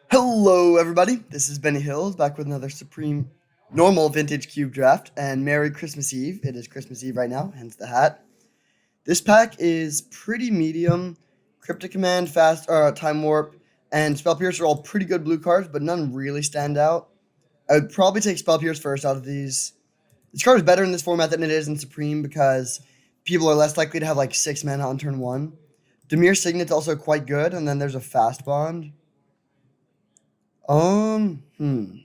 Hello, everybody. This is Benny Hills back with another Supreme Normal Vintage Cube Draft. And Merry Christmas Eve. It is Christmas Eve right now, hence the hat. This pack is pretty medium. Cryptic Command, Fast, Time Warp, and Spell Pierce are all pretty good blue cards, but none really stand out. I would probably take Spell Pierce first out of these. This card is better in this format than it is in Supreme because people are less likely to have like 6 mana on turn 1. Dimir Signet's also quite good, and then there's a Fast Bond. Um, hmm.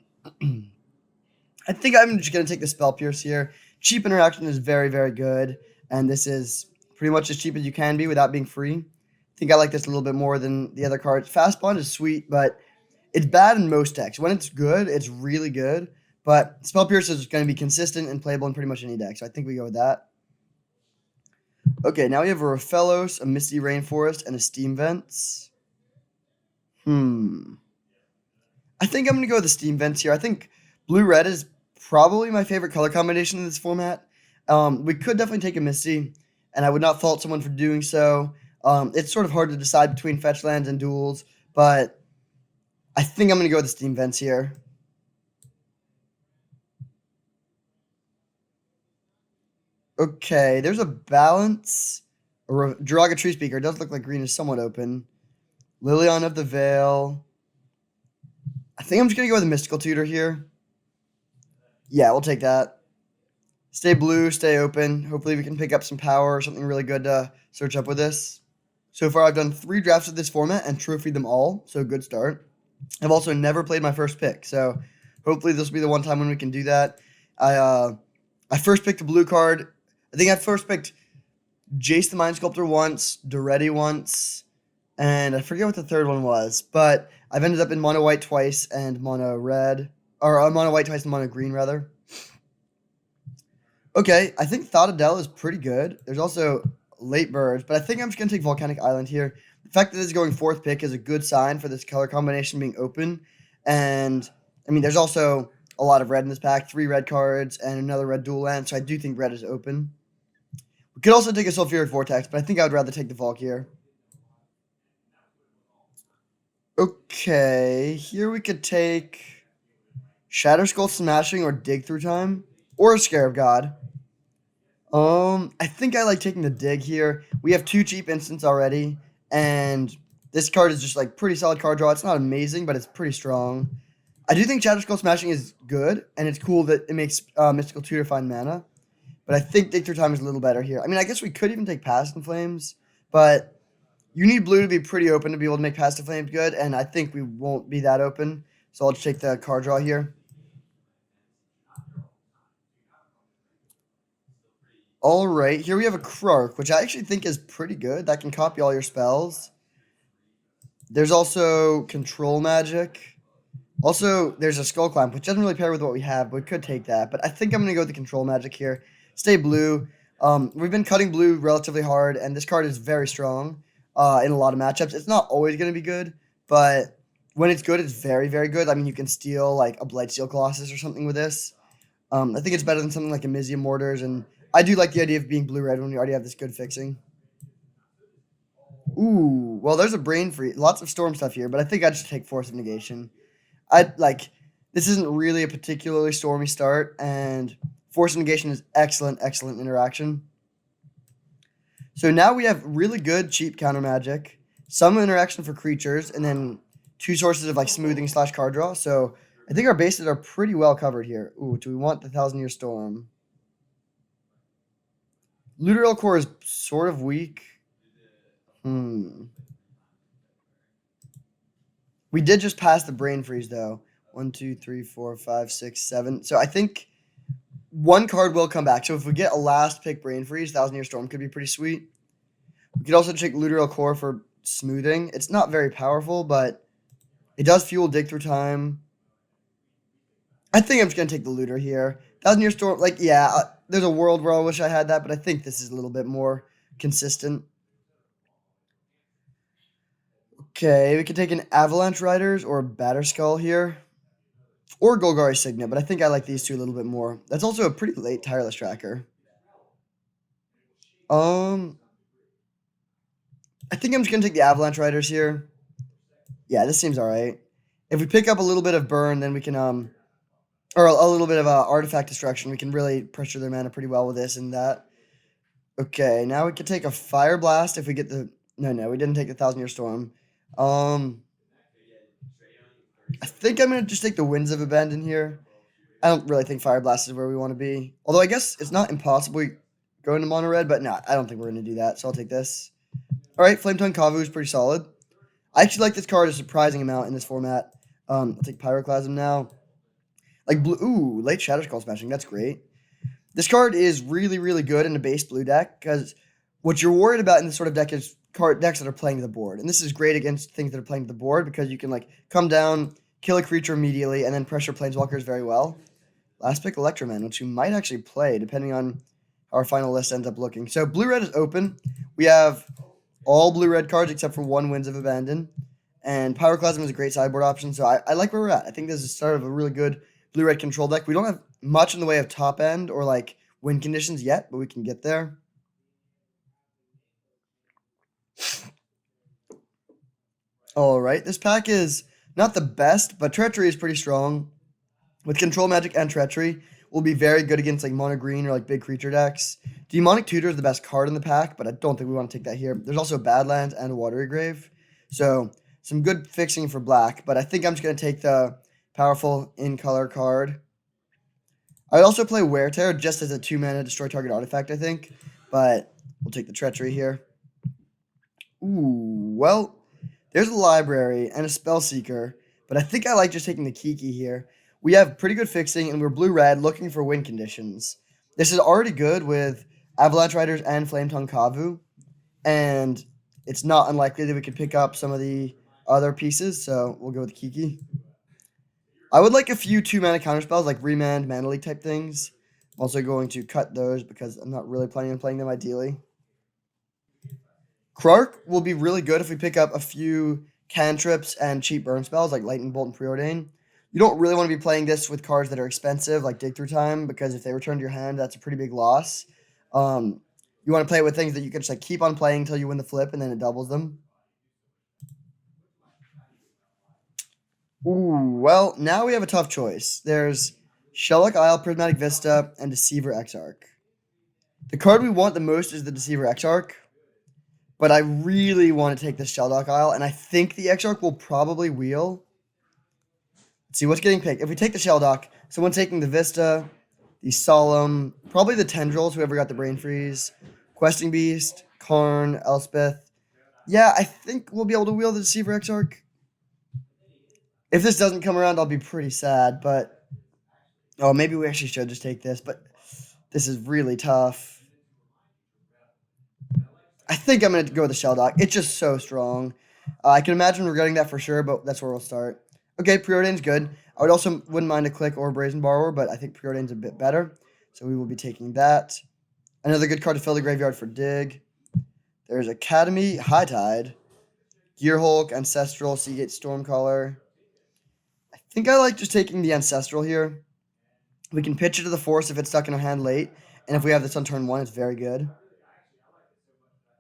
I think I'm just going to take the Spell Pierce here. Cheap interaction is very, very good, and this is pretty much as cheap as you can be without being free. I think I like this a little bit more than the other cards. Fast Bond is sweet, but it's bad in most decks. When it's good, it's really good, but Spell Pierce is going to be consistent and playable in pretty much any deck, so I think we go with that. Okay, now we have a Rofellos, a Misty Rainforest, and a Steam Vents. I think I'm going to go with the Steam Vents here. I think blue-red is probably my favorite color combination in this format. We could definitely take a Misty, and I would not fault someone for doing so. It's sort of hard to decide between fetch lands and duels, but I think I'm going to go with the Steam Vents here. Okay, there's a Balance. Jiraga Tree Speaker. It does look like green is somewhat open. Lilion of the Veil. I think I'm just going to go with a Mystical Tutor here. Yeah, we'll take that. Stay blue, stay open. Hopefully we can pick up some power or something really good to search up with this. So far I've done 3 drafts of this format and trophied them all, so good start. I've also never played my first pick, so hopefully this will be the one time when we can do that. I first picked a blue card. I think I first picked Jace the Mind Sculptor once, Duretti once, and I forget what the third one was, but I've ended up in mono white twice and mono red, or mono white twice and mono green rather. Okay, I think Thought Adele is pretty good. There's also Late Birds, but I think I'm just going to take Volcanic Island here. The fact that this is going 4th pick is a good sign for this color combination being open. And, I mean, there's also a lot of red in this pack. 3 red cards and another red dual land, so I do think red is open. We could also take a Sulfuric Vortex, but I think I would rather take the Volk here. Okay, here we could take Shatter Skull Smashing or Dig Through Time, or Scarab God. I think I like taking the dig here. We have 2 cheap instants already, and this card is just like pretty solid card draw. It's not amazing, but it's pretty strong. I do think Shatter Skull Smashing is good, and it's cool that it makes Mystical Tutor find mana. But I think Dig Through Time is a little better here. I mean, I guess we could even take Past in Flames, but you need blue to be pretty open to be able to make Past in Flames good, and I think we won't be that open. So I'll just take the card draw here. All right, here we have a Krark, which I actually think is pretty good. That can copy all your spells. There's also Control Magic. Also, there's a Skull Climb, which doesn't really pair with what we have, but we could take that. But I think I'm going to go with the Control Magic here. Stay blue. We've been cutting blue relatively hard, and this card is very strong in a lot of matchups. It's not always going to be good, but when it's good, it's very, very good. I mean, you can steal like a Blightsteel Colossus or something with this. I think it's better than something like Amizium Mortars, and I do like the idea of being blue-red when you already have this good fixing. Ooh, well, there's a Brain Freeze. Lots of Storm stuff here, but I think I'd just take Force of Negation. I like this isn't really a particularly stormy start, and Force of Negation is excellent, excellent interaction. So now we have really good cheap counter magic, some interaction for creatures, and then 2 sources of like smoothing / card draw. So I think our bases are pretty well covered here. Ooh, do we want the Thousand Year Storm? Looter Core is sort of weak. We did just pass the Brain Freeze though. 1, 2, 3, 4, 5, 6, 7. So I think one card will come back. So if we get a last pick Brain Freeze, Thousand Year Storm could be pretty sweet. We could also take Looter Core for smoothing. It's not very powerful, but it does fuel Dig Through Time. I think I'm just gonna take the Looter here. Thousand Year Storm, like there's a world where I wish I had that, but I think this is a little bit more consistent. Okay, we could take an Avalanche Riders or a Batterskull here. Or Golgari Signet, but I think I like these 2 a little bit more. That's also a pretty late Tireless Tracker. I think I'm just gonna take the Avalanche Riders here. Yeah, this seems alright. If we pick up a little bit of burn, then we can or a little bit of artifact destruction, we can really pressure their mana pretty well with this and that. Okay, now we can take a fire blast if we get the no, we didn't take the 1,000 Year Storm. I think I'm gonna just take the Winds of Abandon here. I don't really think Fire Blast is where we want to be. Although I guess it's not impossible we go into mono red, but no, I don't think we're gonna do that. So I'll take this. All right, Flame Tongue Kavu is pretty solid. I actually like this card a surprising amount in this format. I'll take Pyroclasm now. Like blue, ooh, late Shadow Skull Smashing. That's great. This card is really, really good in a base blue deck because what you're worried about in this sort of deck is decks that are playing to the board, and this is great against things that are playing to the board because you can like come down, kill a creature immediately, and then pressure planeswalkers very well. Last pick, Electroman, which we might actually play depending on how our final list ends up looking. So blue-red is open. We have all blue-red cards except for one Winds of Abandon, and Pyroclasm is a great sideboard option, so I like where we're at. I think this is the start of a really good blue-red control deck. We don't have much in the way of top end or like win conditions yet, but we can get there. All right, this pack is not the best, but Treachery is pretty strong. With Control Magic and Treachery, will be very good against like mono green or like big creature decks. Demonic Tutor is the best card in the pack, but I don't think we want to take that here. There's also Badlands and a Watery Grave, so some good fixing for black. But I think I'm just gonna take the powerful in color card. I'd also play Wear Tear just as a 2-mana destroy target artifact, I think, but we'll take the Treachery here. Ooh, well, there's a Library and a Spellseeker, but I think I like just taking the Kiki here. We have pretty good fixing, and we're blue-red looking for win conditions. This is already good with Avalanche Riders and Flame Tongue Kavu, and it's not unlikely that we could pick up some of the other pieces, so we'll go with Kiki. I would like a few 2-mana counterspells, like Remand, Mana Leak type things. I'm also going to cut those because I'm not really planning on playing them ideally. Krark will be really good if we pick up a few cantrips and cheap burn spells, like Lightning Bolt and Preordain. You don't really want to be playing this with cards that are expensive, like Dig Through Time, because if they return to your hand, that's a pretty big loss. You want to play it with things that you can just like keep on playing until you win the flip, and then it doubles them. Ooh, well, now we have a tough choice. There's Shellock Isle, Prismatic Vista, and Deceiver Exarch. The card we want the most is the Deceiver Exarch, but I really want to take the Shellock Isle, and I think the Exarch will probably wheel. Let's see what's getting picked. If we take the Sheldock, someone taking the Vista, the Solemn, probably the Tendrils, whoever got the Brain Freeze, Questing Beast, Karn, Elspeth. Yeah, I think we'll be able to wheel the Deceiver Exarch. If this doesn't come around, I'll be pretty sad, but... Oh, maybe we actually should just take this, but this is really tough. I think I'm going to go with the Sheldock. It's just so strong. I can imagine we're getting that for sure, but that's where we'll start. Okay, Preordain's good. I would also wouldn't mind a Click or a Brazen Borrower, but I think Preordain's a bit better, so we will be taking that. Another good card to fill the graveyard for Dig. There's Academy, High Tide, Gearhulk, Ancestral, Seagate Stormcaller. I think I like just taking the Ancestral here. We can pitch it to the Force if it's stuck in our hand late, and if we have this on turn 1, it's very good.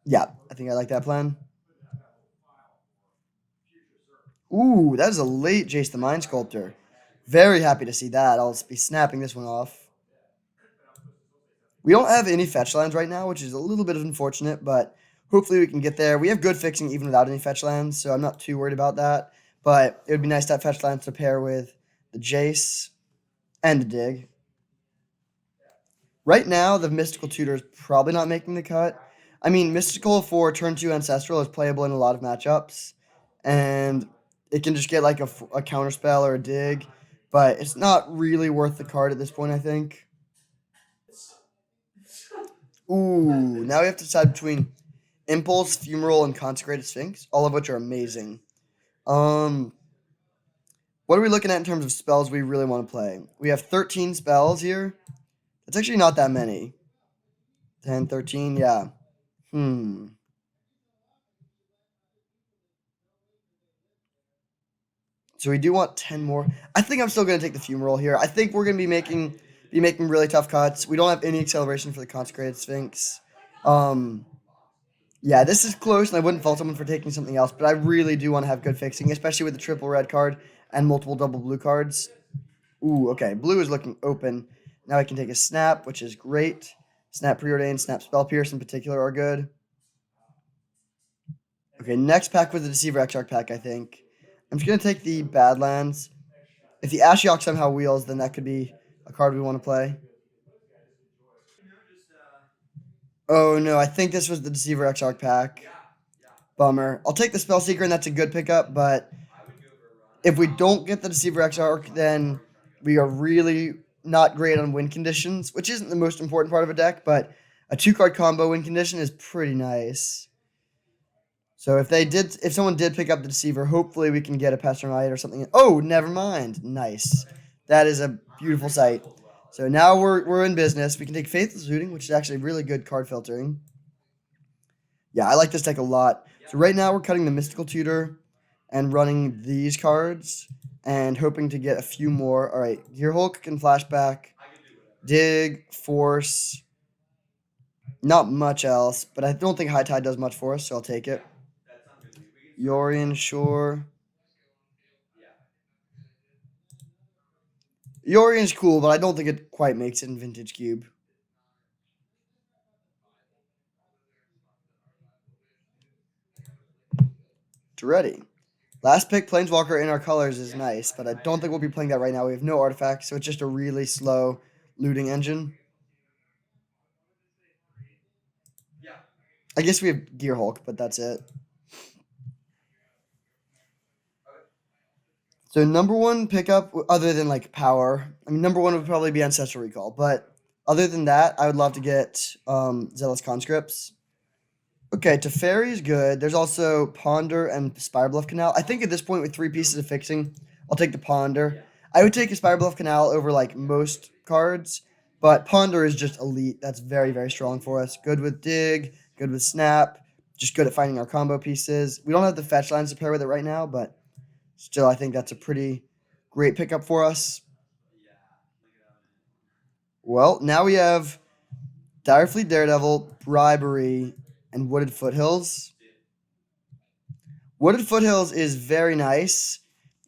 Yeah, I think I like that plan. Ooh, that is a late Jace the Mind Sculptor. Very happy to see that. I'll be snapping this one off. We don't have any fetch lands right now, which is a little bit unfortunate, but hopefully we can get there. We have good fixing even without any fetch lands, so I'm not too worried about that. But it would be nice to have fetch lands to pair with the Jace and the Dig. Right now, the Mystical Tutor is probably not making the cut. I mean, Mystical for turn 2 Ancestral is playable in a lot of matchups, and it can just get like a counterspell or a dig, but it's not really worth the card at this point, I think. Ooh, now we have to decide between Impulse, Fumarole, and Consecrated Sphinx, all of which are amazing. What are we looking at in terms of spells we really want to play? We have 13 spells here. That's actually not that many. 10, 13, yeah. So we do want 10 more. I think I'm still going to take the Fumarole here. I think we're going to be making really tough cuts. We don't have any acceleration for the Consecrated Sphinx. Yeah, this is close, and I wouldn't fault someone for taking something else, but I really do want to have good fixing, especially with the triple red card and multiple double blue cards. Ooh, okay. Blue is looking open. Now I can take a snap, which is great. Snap Preordain, Snap Spell Pierce in particular are good. Okay, next pack was the Deceiver Exarch pack, I think. I'm just going to take the Badlands. If the Ashiok somehow wheels, then that could be a card we want to play. Oh no, I think this was the Deceiver Exarch pack. Bummer. I'll take the Spellseeker, and that's a good pickup, but if we don't get the Deceiver Exarch, then we are really not great on win conditions, which isn't the most important part of a deck, but a 2-card combo win condition is pretty nice. So if someone did pick up the Deceiver, hopefully we can get a Pestermite or something. Oh, never mind. Nice. That is a beautiful sight. So now we're in business. We can take Faithless Looting, which is actually really good card filtering. Yeah, I like this deck a lot. So right now we're cutting the Mystical Tutor and running these cards and hoping to get a few more. All right, Gearhulk can flashback, Dig, Force, not much else, but I don't think High Tide does much for us, so I'll take it. Yorion, sure. Yorion's cool, but I don't think it quite makes it in Vintage Cube. Ready. Last pick, Planeswalker in our colors is nice, but I don't think we'll be playing that right now. We have no artifacts, so it's just a really slow looting engine. I guess we have Gearhulk, but that's it. So number one pickup, other than like power, I mean number one would probably be Ancestral Recall, but other than that, I would love to get Zealous Conscripts. Okay, Teferi is good. There's also Ponder and Spirebluff Canal. I think at this point with 3 pieces of fixing, I'll take the Ponder. I would take a Spirebluff Canal over like most cards, but Ponder is just elite. That's very, very strong for us. Good with Dig, good with Snap, just good at finding our combo pieces. We don't have the fetch lines to pair with it right now, but still, I think that's a pretty great pickup for us. Well, now we have Direfleet Daredevil, Bribery, and Wooded Foothills. Wooded Foothills is very nice.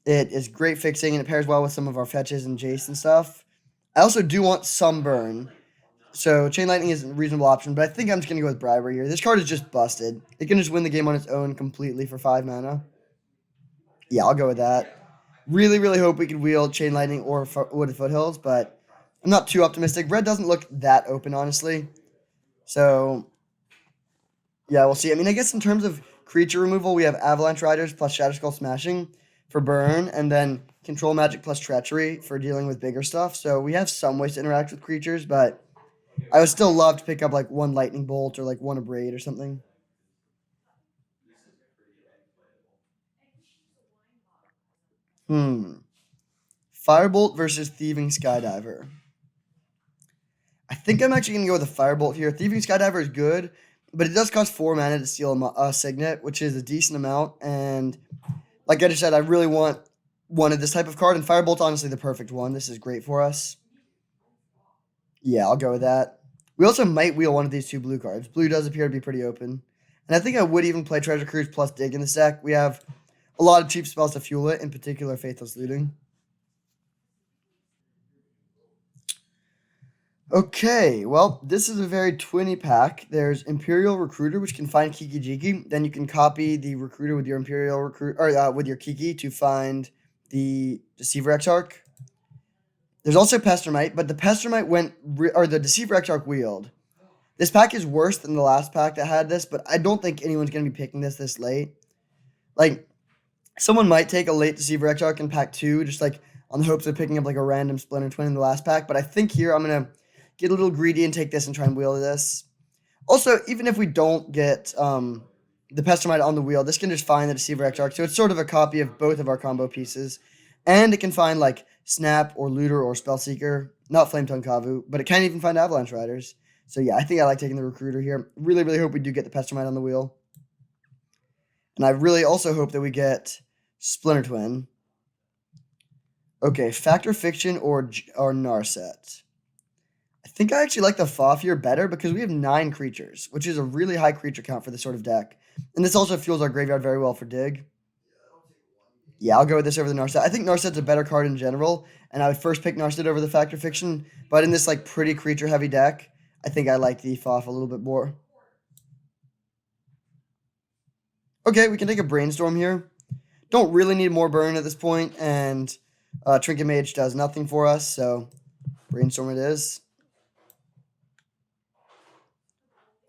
It is great fixing, and it pairs well with some of our fetches and Jace and stuff. I also do want Sunburn. So Chain Lightning is a reasonable option, but I think I'm just going to go with Bribery here. This card is just busted. It can just win the game on its own completely for 5 mana. Yeah, I'll go with that. Really, really hope we can wield Chain Lightning or Wooded Foothills, but I'm not too optimistic. Red doesn't look that open, honestly. So, yeah, we'll see. I mean, I guess in terms of creature removal, we have Avalanche Riders plus Shatterskull Smashing for burn, and then Control Magic plus Treachery for dealing with bigger stuff. So we have some ways to interact with creatures, but I would still love to pick up like one Lightning Bolt or like one Abrade or something. Firebolt versus Thieving Skydiver. I think I'm actually going to go with a Firebolt here. Thieving Skydiver is good, but it does cost 4 mana to steal a Signet, which is a decent amount. And like I just said, I really want one of this type of card, and Firebolt's honestly the perfect one. This is great for us. Yeah, I'll go with that. We also might wheel one of these 2 blue cards. Blue does appear to be pretty open. And I think I would even play Treasure Cruise plus Dig in this deck. We have a lot of cheap spells to fuel it, in particular Faithless Looting. Okay, well, this is a very twinny pack. There's Imperial Recruiter, which can find Kiki Jiki. Then you can copy the Recruiter with your Imperial Recruiter, or with your Kiki to find the Deceiver Exarch. There's also Pestermite, but the Pestermite or the Deceiver Exarch wheeled. This pack is worse than the last pack that had this, but I don't think anyone's going to be picking this late. Like, someone might take a late Deceiver Exarch in pack 2, just like on the hopes of picking up like a random Splinter Twin in the last pack, but I think here I'm going to get a little greedy and take this and try and wheel this. Also, even if we don't get the Pestermite on the wheel, this can just find the Deceiver Exarch, so it's sort of a copy of both of our combo pieces. And it can find like Snap or Looter or Spellseeker, not Flametongue Kavu, but it can even find Avalanche Riders. So yeah, I think I like taking the Recruiter here. Really, really hope we do get the Pestermite on the wheel. And I really also hope that we get Splinter Twin. Okay, Fact or Fiction or Narset. I think I actually like the Fafnir better because we have 9 creatures, which is a really high creature count for this sort of deck. And this also fuels our graveyard very well for Dig. Yeah, I'll go with this over the Narset. I think Narset's a better card in general, and I would first pick Narset over the Fact or Fiction. But in this like pretty creature-heavy deck, I think I like the Faf a little bit more. Okay, we can take a Brainstorm here. Don't really need more burn at this point, and Trinket Mage does nothing for us, so Brainstorm it is.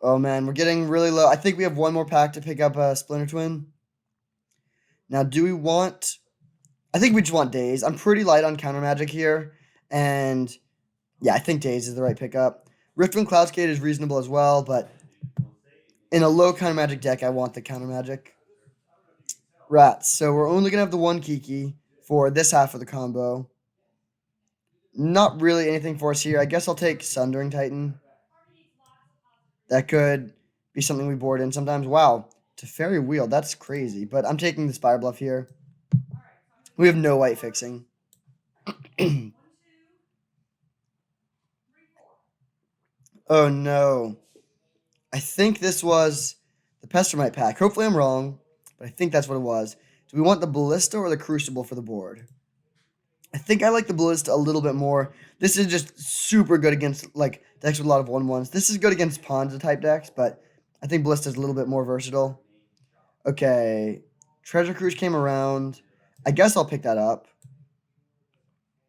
Oh man, we're getting really low. I think we have one more pack to pick up a Splinter Twin. Now, do we want... I think we just want Daze. I'm pretty light on counter magic here, and yeah, I think Daze is the right pickup. Riftwind Cloudscape is reasonable as well, but in a low counter magic deck, I want the counter magic. Rats. So we're only going to have the one Kiki for this half of the combo. Not really anything for us here. I guess I'll take Sundering Titan. That could be something we board in sometimes. Wow. Teferi Wheel. That's crazy. But I'm taking the Spire Bluff here. We have no white fixing. Oh no. I think this was the Pestermite pack. Hopefully I'm wrong, but I think that's what it was. Do we want the Ballista or the Crucible for the board? I think I like the Ballista a little bit more. This is just super good against like decks with a lot of 1/1s. This is good against Ponza type decks, but I think Ballista is a little bit more versatile. Okay. Treasure Cruise came around. I guess I'll pick that up.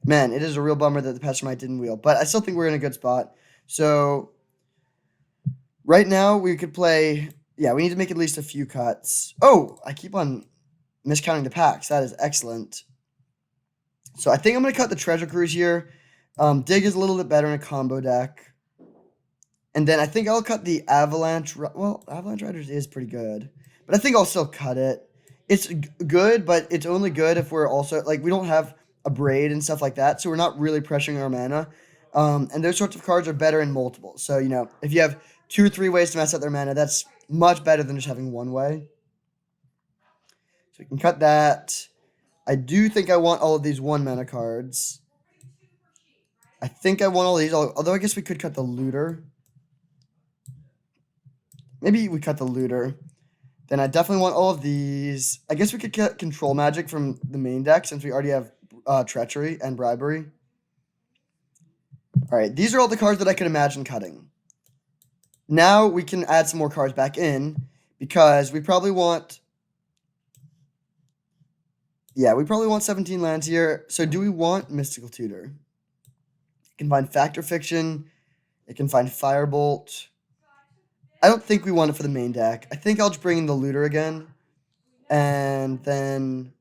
Man, it is a real bummer that the Pestermite didn't wheel, but I still think we're in a good spot. So right now we could play... Yeah, we need to make at least a few cuts. Oh, I keep on miscounting the packs. That is excellent. So I think I'm going to cut the Treasure Cruise here. Dig is a little bit better in a combo deck. And then I think I'll cut the Avalanche... Well, Avalanche Riders is pretty good. But I think I'll still cut it. It's good, but it's only good if we're also... Like, we don't have a Braid and stuff like that, so we're not really pressuring our mana. And those sorts of cards are better in multiples. So, you know, if you have 2 or 3 ways to mess up their mana, that's much better than just having one way. So we can cut that. I do think I want all of these 1 mana cards. I think I want all these, although I guess we could cut the Looter. Maybe we cut the Looter. Then I definitely want all of these. I guess we could cut Control Magic from the main deck since we already have Treachery and Bribery. All right, these are all the cards that I could imagine cutting. Now we can add some more cards back in because we probably want... Yeah, we probably want 17 lands here. So do we want Mystical Tutor? It can find Fact or Fiction. It can find Firebolt. I don't think we want it for the main deck. I think I'll just bring in the Looter again. And then...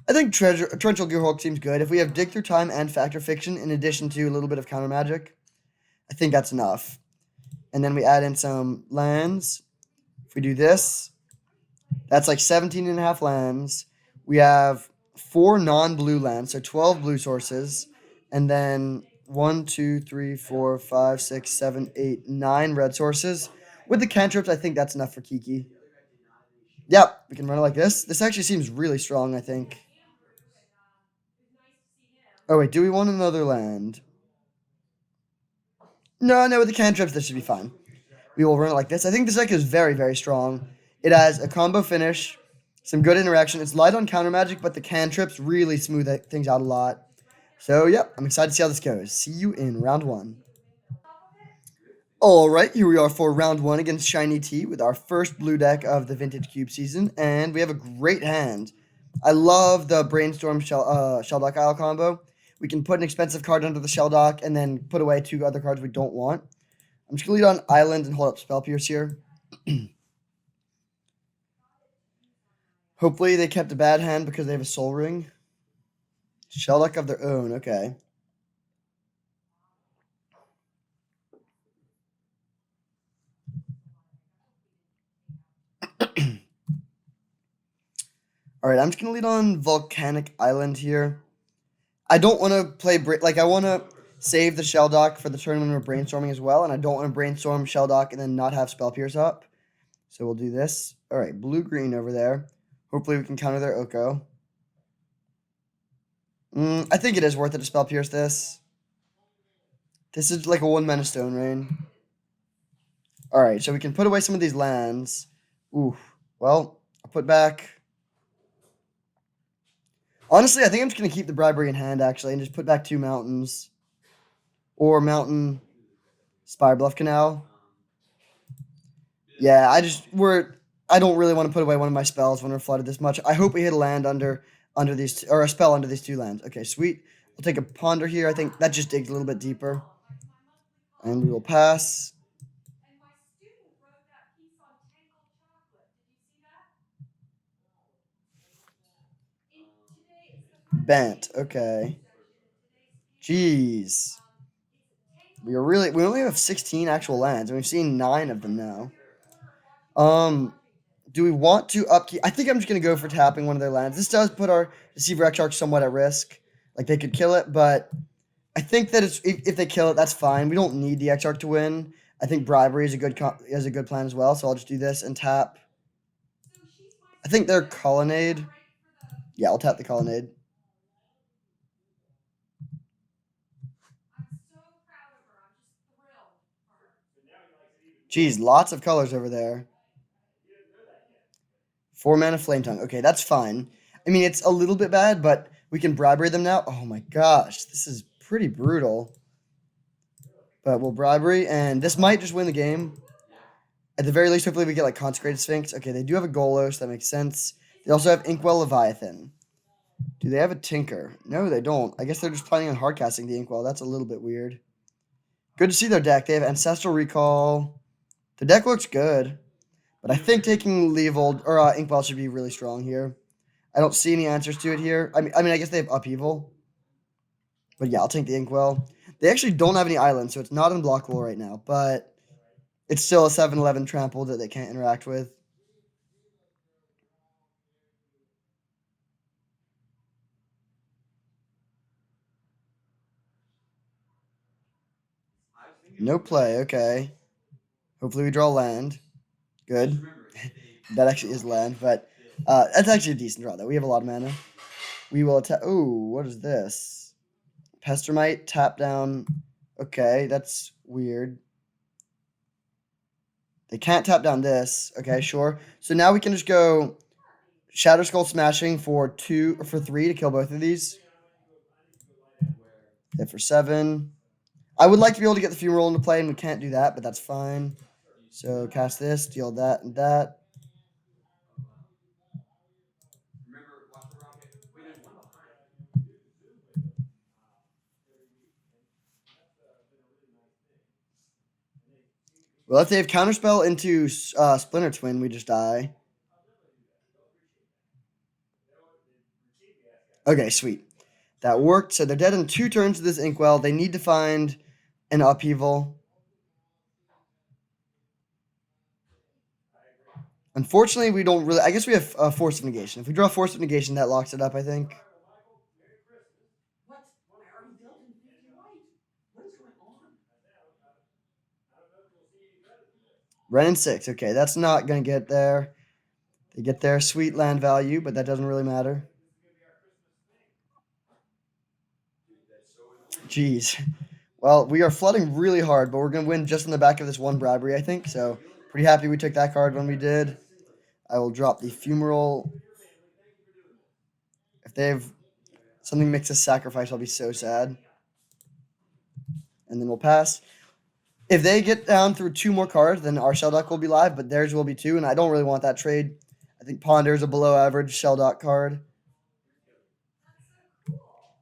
I think Torrential Gearhulk seems good. If we have Dig Through Time and Fact or Fiction in addition to a little bit of counter magic, I think that's enough. And then we add in some lands. If we do this, that's like 17.5 lands. We have 4 non-blue lands, so 12 blue sources. And then 1, 2, 3, 4, 5, 6, 7, 8, 9 red sources. With the cantrips, I think that's enough for Kiki. Yep, we can run it like this. This actually seems really strong, I think. Oh, wait, do we want another land? No, with the cantrips, this should be fine. We will run it like this. I think this deck is very, very strong. It has a combo finish, some good interaction. It's light on counter magic, but the cantrips really smooth things out a lot. So, yep, I'm excited to see how this goes. See you in round 1. Alright, here we are for round 1 against Shiny T with our first blue deck of the Vintage Cube season, and we have a great hand. I love the Brainstorm Shelldock Isle combo. We can put an expensive card under the Shelldock and then put away 2 other cards we don't want. I'm just going to lead on Island and hold up Spell Pierce here. Hopefully they kept a bad hand because they have a Soul Ring. Shelldock of their own, okay. Alright, I'm just going to lead on Volcanic Island here. I don't want to play... I want to save the Shelldock for the turn when we're brainstorming as well, and I don't want to brainstorm Shelldock and then not have Spell Pierce up. So we'll do this. Alright, blue-green over there. Hopefully we can counter their Oko. I think it is worth it to Spell Pierce this. This is like a 1-mana Stone Rain. Alright, so we can put away some of these lands. Ooh, well, I'll put back... Honestly, I think I'm just going to keep the Bribery in hand, actually, and just put back 2 mountains. Or Mountain Spire Bluff Canal. Yeah, I don't really want to put away one of my spells when we're flooded this much. I hope we hit a land under these, or a spell under these 2 lands. Okay, sweet. We'll take a Ponder here. I think that just digs a little bit deeper. And we will pass. Bent. Okay. Jeez. We only have 16 actual lands, and we've seen 9 of them now. Do we want to upkeep? I think I'm just gonna go for tapping one of their lands. This does put our Deceiver Exarch somewhat at risk. Like, they could kill it, but I think that if they kill it, that's fine. We don't need the Exarch to win. I think Bribery is a good plan as well, so I'll just do this and tap. I think they're Colonnade. Yeah, I'll tap the Colonnade. Jeez, lots of colors over there. 4 mana Flame Tongue. Okay, that's fine. I mean, it's a little bit bad, but we can Bribery them now. Oh my gosh, this is pretty brutal. But we'll Bribery, and this might just win the game. At the very least, hopefully we get like Consecrated Sphinx. Okay, they do have a Golos, that makes sense. They also have Inkwell Leviathan. Do they have a Tinker? No, they don't. I guess they're just planning on hardcasting the Inkwell. That's a little bit weird. Good to see their deck. They have Ancestral Recall. The deck looks good. But I think taking Leovold or Inkwell should be really strong here. I don't see any answers to it here. I mean, I guess they have Upheaval. But yeah, I'll take the Inkwell. They actually don't have any islands, so it's not unblockable right now. But it's still a 7/11 trample that they can't interact with. No play, okay. Hopefully we draw land. Good. That actually is land, but that's actually a decent draw, though. We have a lot of mana. We will attack. Ooh, what is this? Pestermite, tap down. Okay, that's weird. They can't tap down this. Okay, sure. So now we can just go Shadow Skull Smashing for 3 to kill both of these. Hit for 7. I would like to be able to get the Funeral into play, and we can't do that, but that's fine. So cast this, deal that and that. Well, if they have Counterspell into Splinter Twin, we just die. Okay, sweet. That worked. So they're dead in 2 turns to this Inkwell. They need to find an Upheaval. Unfortunately, we don't really... I guess we have Force of Negation. If we draw Force of Negation, that locks it up, I think. Wrenn 6. Okay, that's not going to get there. They get their sweet land value, but that doesn't really matter. Jeez. Well, we are flooding really hard, but we're going to win just on the back of this 1 Bribery, I think. So, pretty happy we took that card when we did. I will drop the Fumarole. If they have something makes us sacrifice, I'll be so sad. And then we'll pass. If they get down through 2 more cards, then our Sheldock will be live, but theirs will be too, and I don't really want that trade. I think Ponder is a below-average Sheldock card.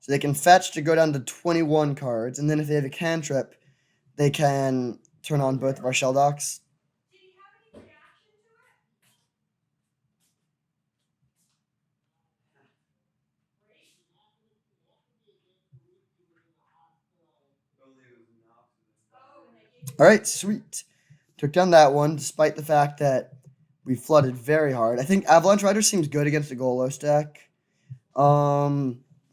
So they can fetch to go down to 21 cards, and then if they have a cantrip, they can turn on both of our Sheldocks. All right, sweet. Took down that one, despite the fact that we flooded very hard. I think Avalanche Rider seems good against the Golos deck.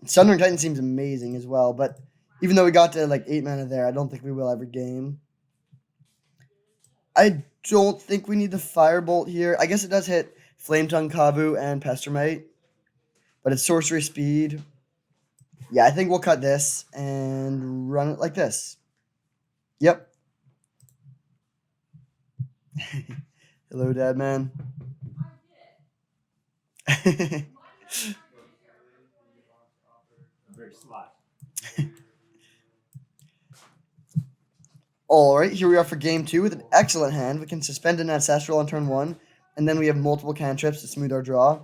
Sundering Titan seems amazing as well, but even though we got to like 8 mana there, I don't think we will every game. I don't think we need the Firebolt here. I guess it does hit Flame Tongue, Kavu, and Pestermite, but it's sorcery speed. Yeah, I think we'll cut this and run it like this. Yep. Hello, Dad Man. All right, here we are for game two with an excellent hand. We can suspend an ancestral on turn one, and then we have multiple cantrips to smooth our draw.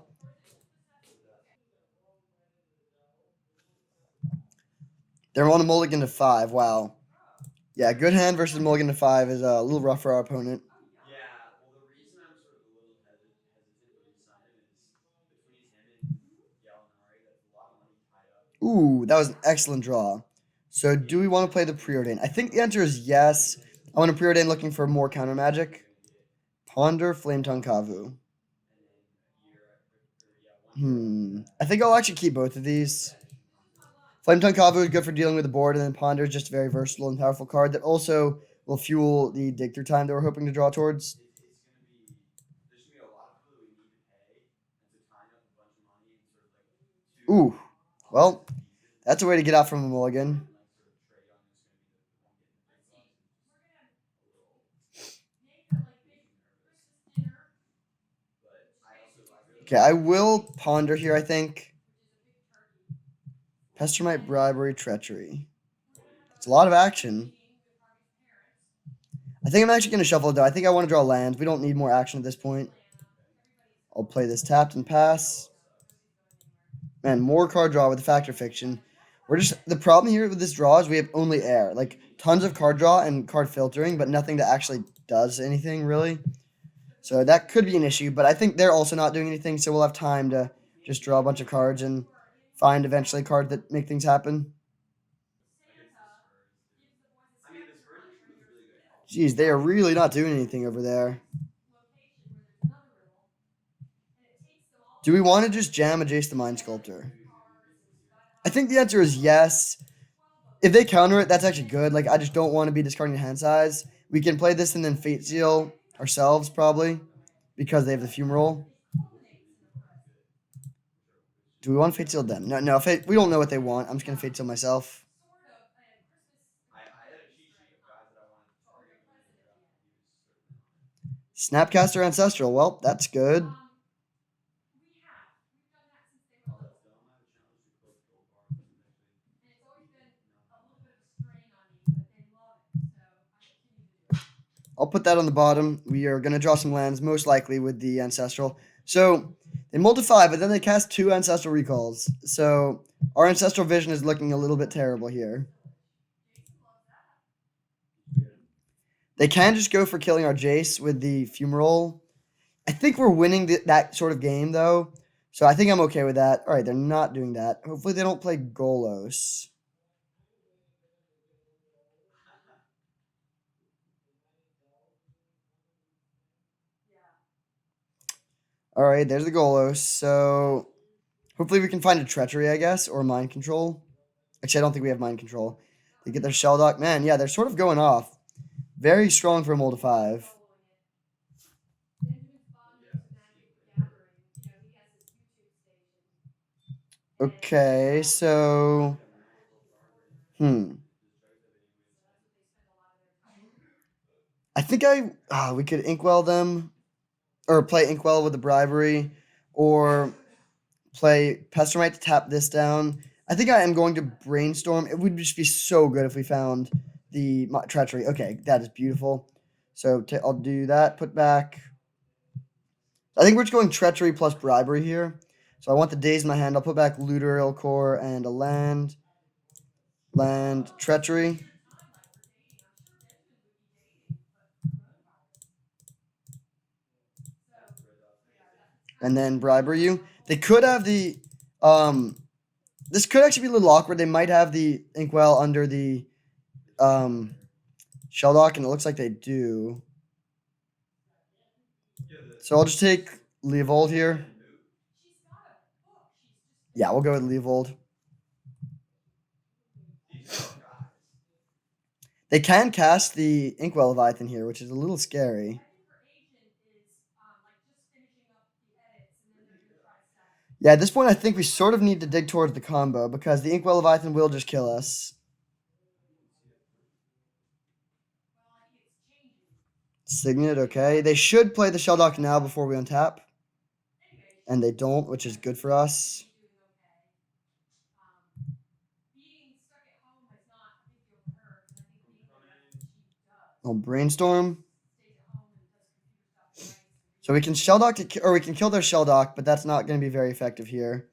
They're on a mulligan to 5. Wow. Yeah, good hand versus mulligan to 5 is a little rough for our opponent. Ooh, that was an excellent draw. So, do we want to play the preordain? I think the answer is yes. I want to preordain looking for more counter magic. Ponder, Flame Tongue Kavu. I think I'll actually keep both of these. Flame Tongue Kavu is good for dealing with the board, and then Ponder is just a very versatile and powerful card that also will fuel the dig through time that we're hoping to draw towards. Ooh, well, that's a way to get out from a mulligan. Okay, I will Ponder here, I think. Pestermite, Bribery, Treachery. It's a lot of action. I think I'm actually going to shuffle it, though. I think I want to draw lands. We don't need more action at this point. I'll play this tapped and pass. Man, more card draw with the Factor Fiction. The problem here with this draw is we have only air. Like, tons of card draw and card filtering, but nothing that actually does anything, really. So that could be an issue, but I think they're also not doing anything, so we'll have time to just draw a bunch of cards and find eventually cards that make things happen. Jeez, they are really not doing anything over there. Do we want to just jam a Jace the Mind Sculptor? I think the answer is yes. If they counter it, that's actually good. Like, I just don't want to be discarding hand size. We can play this and then Fate Seal ourselves, probably, because they have the Fumarole. Do we want Fate Seal them? No, we don't know what they want. I'm just going to Fate Seal myself. Snapcaster Ancestral. Well, that's good. I'll put that on the bottom. We are going to draw some lands, most likely with the Ancestral. So they multiply, but then they cast 2 Ancestral Recalls. So our Ancestral Vision is looking a little bit terrible here. They can just go for killing our Jace with the Fumarole. I think we're winning that sort of game, though. So I think I'm okay with that. All right, they're not doing that. Hopefully they don't play Golos. All right, there's the Golos. So hopefully we can find a Treachery, I guess, or Mind Control. Actually, I don't think we have Mind Control. They get their Shelldock. Man, yeah, they're sort of going off. Very strong for a mold of 5. Okay, so... I think we could Inkwell them, or play Inkwell with the Bribery, or play Pestermite to tap this down. I think I am going to Brainstorm. It would just be so good if we found the Treachery. Okay, that is beautiful. So I'll do that. Put back. I think we're just going Treachery plus Bribery here. So I want the Daze in my hand. I'll put back Looter, Ilcore, and a land. Land, Treachery. And then Bribery you. They could have the... This could actually be a little awkward. They might have the Inkwell under the Shelldock, and it looks like they do. So I'll just take Leovold here. Yeah, we'll go with Leovold. They can cast the Inkwell Leviathan here, which is a little scary. Yeah, at this point, I think we sort of need to dig towards the combo because the Inkwell Leviathan will just kill us. Signet, okay. They should play the Shelldock now before we untap. And they don't, which is good for us. Oh, Brainstorm. So we can Shelldock or we can kill their Shelldock, but that's not going to be very effective here.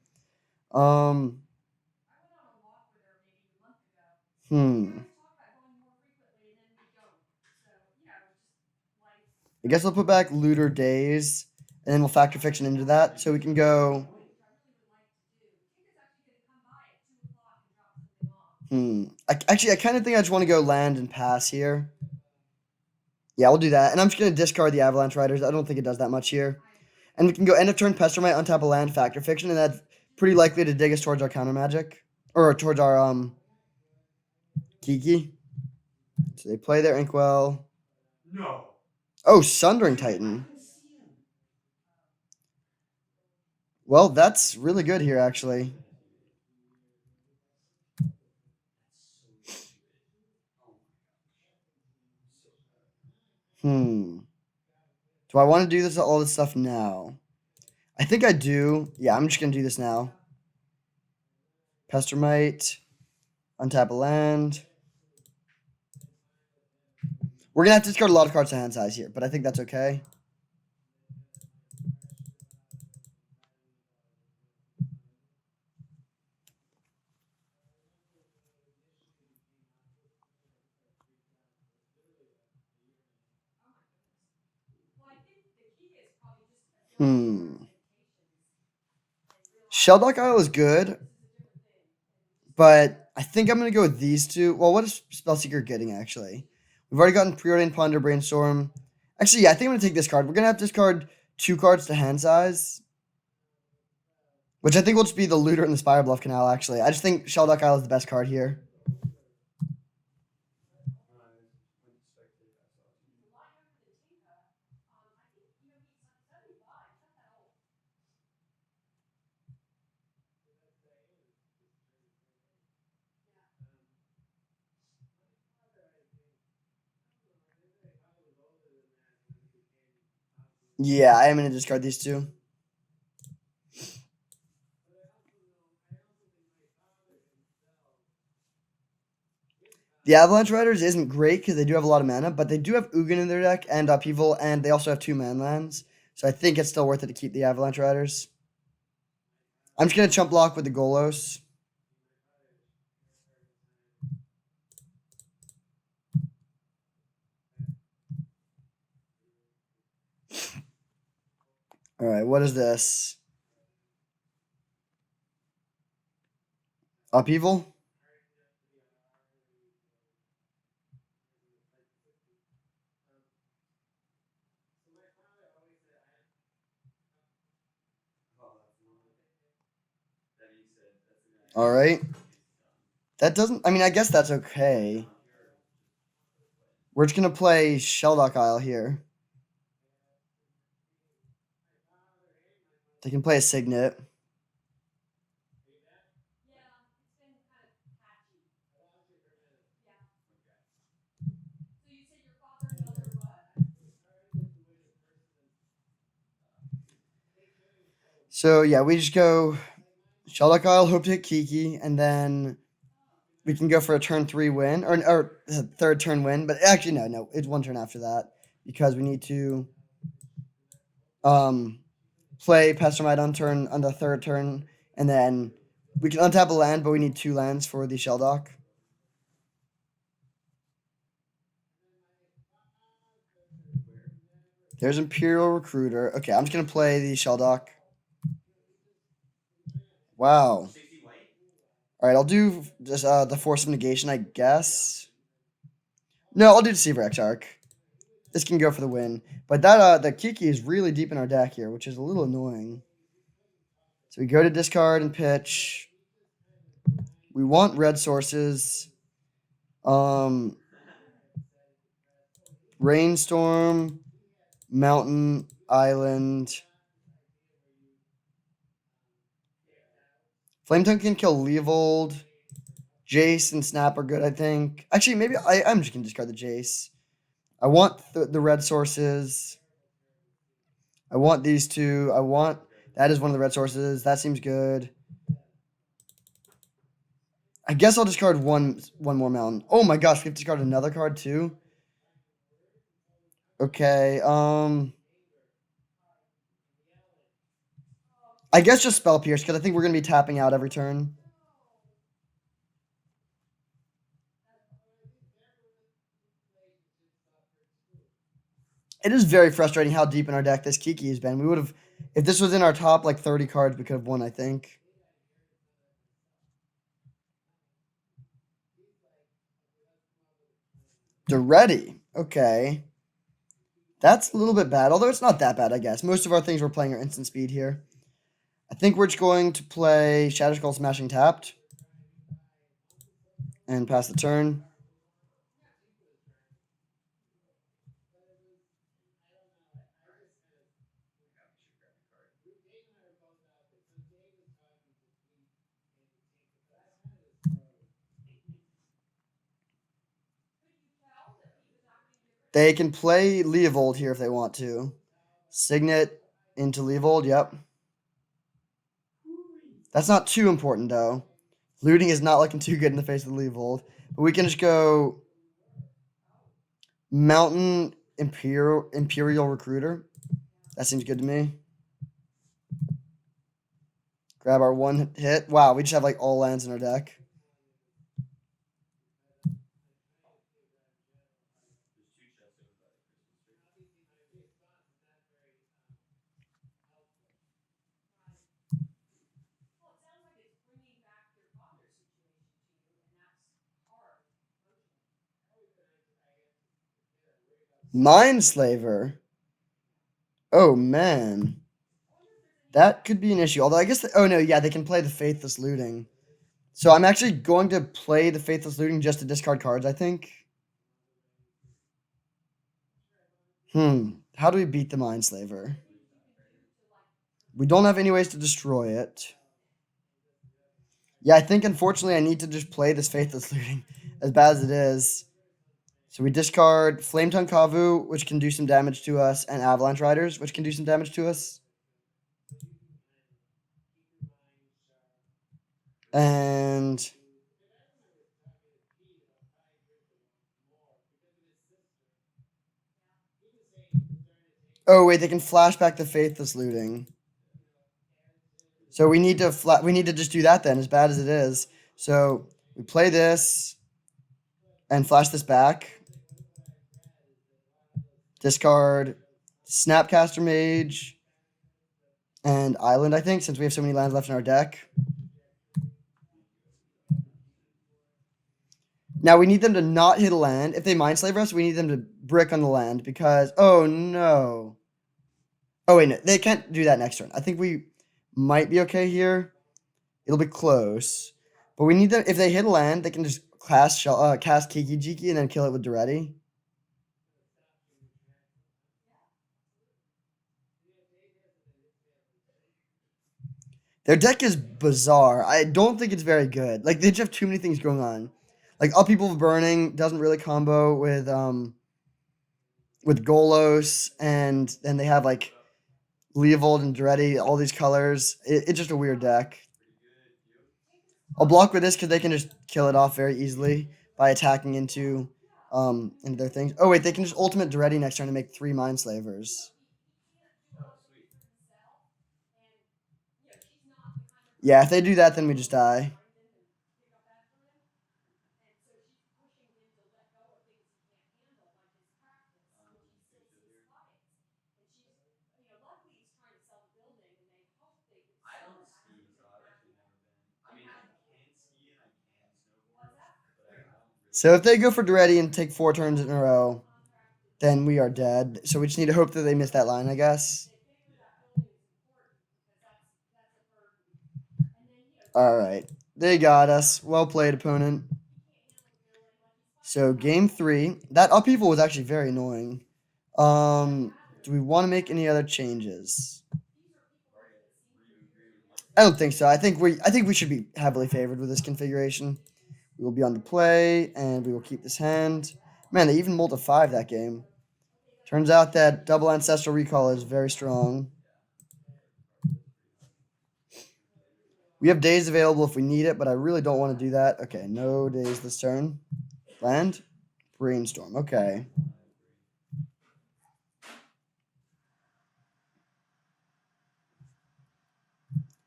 I guess I'll put back Looter Days, and then we'll factor Fiction into that. So we can go. I kind of think I just want to go land and pass here. Yeah, we'll do that. And I'm just going to discard the Avalanche Riders. I don't think it does that much here. And we can go end of turn Pestermite, untap a land, factor Fiction, and that's pretty likely to dig us towards our counter magic. Or towards our Kiki. So they play their Inkwell. No. Oh, Sundering Titan. Well, that's really good here, actually. Do I want to do all this stuff now? I think I do. Yeah, I'm just going to do this now. Pestermite. Untap a land. We're going to have to discard a lot of cards to hand size here, but I think that's okay. Shelldock Isle is good, but I think I'm going to go with these two. Well, what is Spellseeker getting, actually? We've already gotten Preordained Ponder, Brainstorm. Actually, yeah, I think I'm going to take this card. We're going to have to discard 2 cards to hand size, which I think will just be the Looter and the Spire Bluff Canal, actually. I just think Shelldock Isle is the best card here. Yeah, I am going to discard these 2. The Avalanche Riders isn't great because they do have a lot of mana, but they do have Ugin in their deck and Upheaval, and they also have 2 man lands. So I think it's still worth it to keep the Avalanche Riders. I'm just going to chump block with the Golos. All right, what is this? Upheaval? All right. That doesn't... I mean, I guess that's okay. We're just going to play Shelldock Isle here. They can play a Signet. So, yeah, we just go Shelldock Isle, hope to hit Kiki, and then we can go for a turn 3 win, or third turn win. But actually, no, it's 1 turn after that because we need to play Pestermite on the third turn, and then we can untap a land, but we need 2 lands for the Shelldock. There's Imperial Recruiter. Okay, I'm just gonna play the Shelldock. Wow. All right, I'll do just the Force of Negation, I guess. No, I'll do Deceiver Exarch. This can go for the win, but that the Kiki is really deep in our deck here, which is a little annoying. So we go to discard and pitch. We want red sources. Rainstorm, Mountain, Island. Flametongue can kill Leovold. Jace and Snap are good, I think. Actually, maybe I'm just going to discard the Jace. I want the red sources. I want these two. That is one of the red sources. That seems good. I guess I'll discard one more mountain. Oh my gosh, we have to discard another card too. Okay, I guess just Spell Pierce, because I think we're going to be tapping out every turn. It is very frustrating how deep in our deck this Kiki has been. We would have, if this was in our top like 30 cards, we could have won, I think. Daretti. Okay. That's a little bit bad, although it's not that bad, I guess. Most of our things we're playing are instant speed here. I think we're just going to play Shatterskull Smashing tapped. And pass the turn. They can play Leovold here if they want to. Signet into Leovold, yep. That's not too important, though. Looting is not looking too good in the face of the Leovold. But we can just go Mountain Imperial Recruiter. That seems good to me. Grab our one hit. Wow, we just have like all lands in our deck. Mindslaver. Oh, man. That could be an issue. Although I guess... oh, no. Yeah, they can play the Faithless Looting. So I'm actually going to play the Faithless Looting just to discard cards, I think. How do we beat the Mindslaver? We don't have any ways to destroy it. Yeah, I think, unfortunately, I need to just play this Faithless Looting, as bad as it is. So we discard Flametongue Kavu, which can do some damage to us, and Avalanche Riders, which can do some damage to us. And... oh, wait, they can flashback the Faithless Looting. So we need to just do that then, as bad as it is. So we play this and flash this back. Discard Snapcaster Mage and Island, I think, since we have so many lands left in our deck. Now we need them to not hit a land. If they Mindslaver us, we need them to brick on the land because... oh, no. Oh, wait, no. They can't do that next turn. I think we might be okay here. It'll be close. But we need them... if they hit a land, they can just cast Kiki Jiki and then kill it with Daretti. Their deck is bizarre. I don't think it's very good. Like, they just have too many things going on. Like, Upheaval of Burning doesn't really combo with Golos, and then they have, like, Leovold and Daretti, all these colors. It's just a weird deck. I'll block with this because they can just kill it off very easily by attacking into their things. Oh, wait, they can just ultimate Daretti next turn to make 3 Mindslavers. Yeah, if they do that, then we just die. So if they go for Daretti and take 4 turns in a row, then we are dead. So we just need to hope that they miss that line, I guess. All right. They got us. Well played, opponent. So game 3. That upheaval was actually very annoying. Do we want to make any other changes? I don't think so. I think we should be heavily favored with this configuration. We will be on the play, and we will keep this hand. Man, they even mulled a 5 that game. Turns out that double Ancestral Recall is very strong. We have days available if we need it, but I really don't want to do that. Okay, no days this turn. Land? Brainstorm. Okay.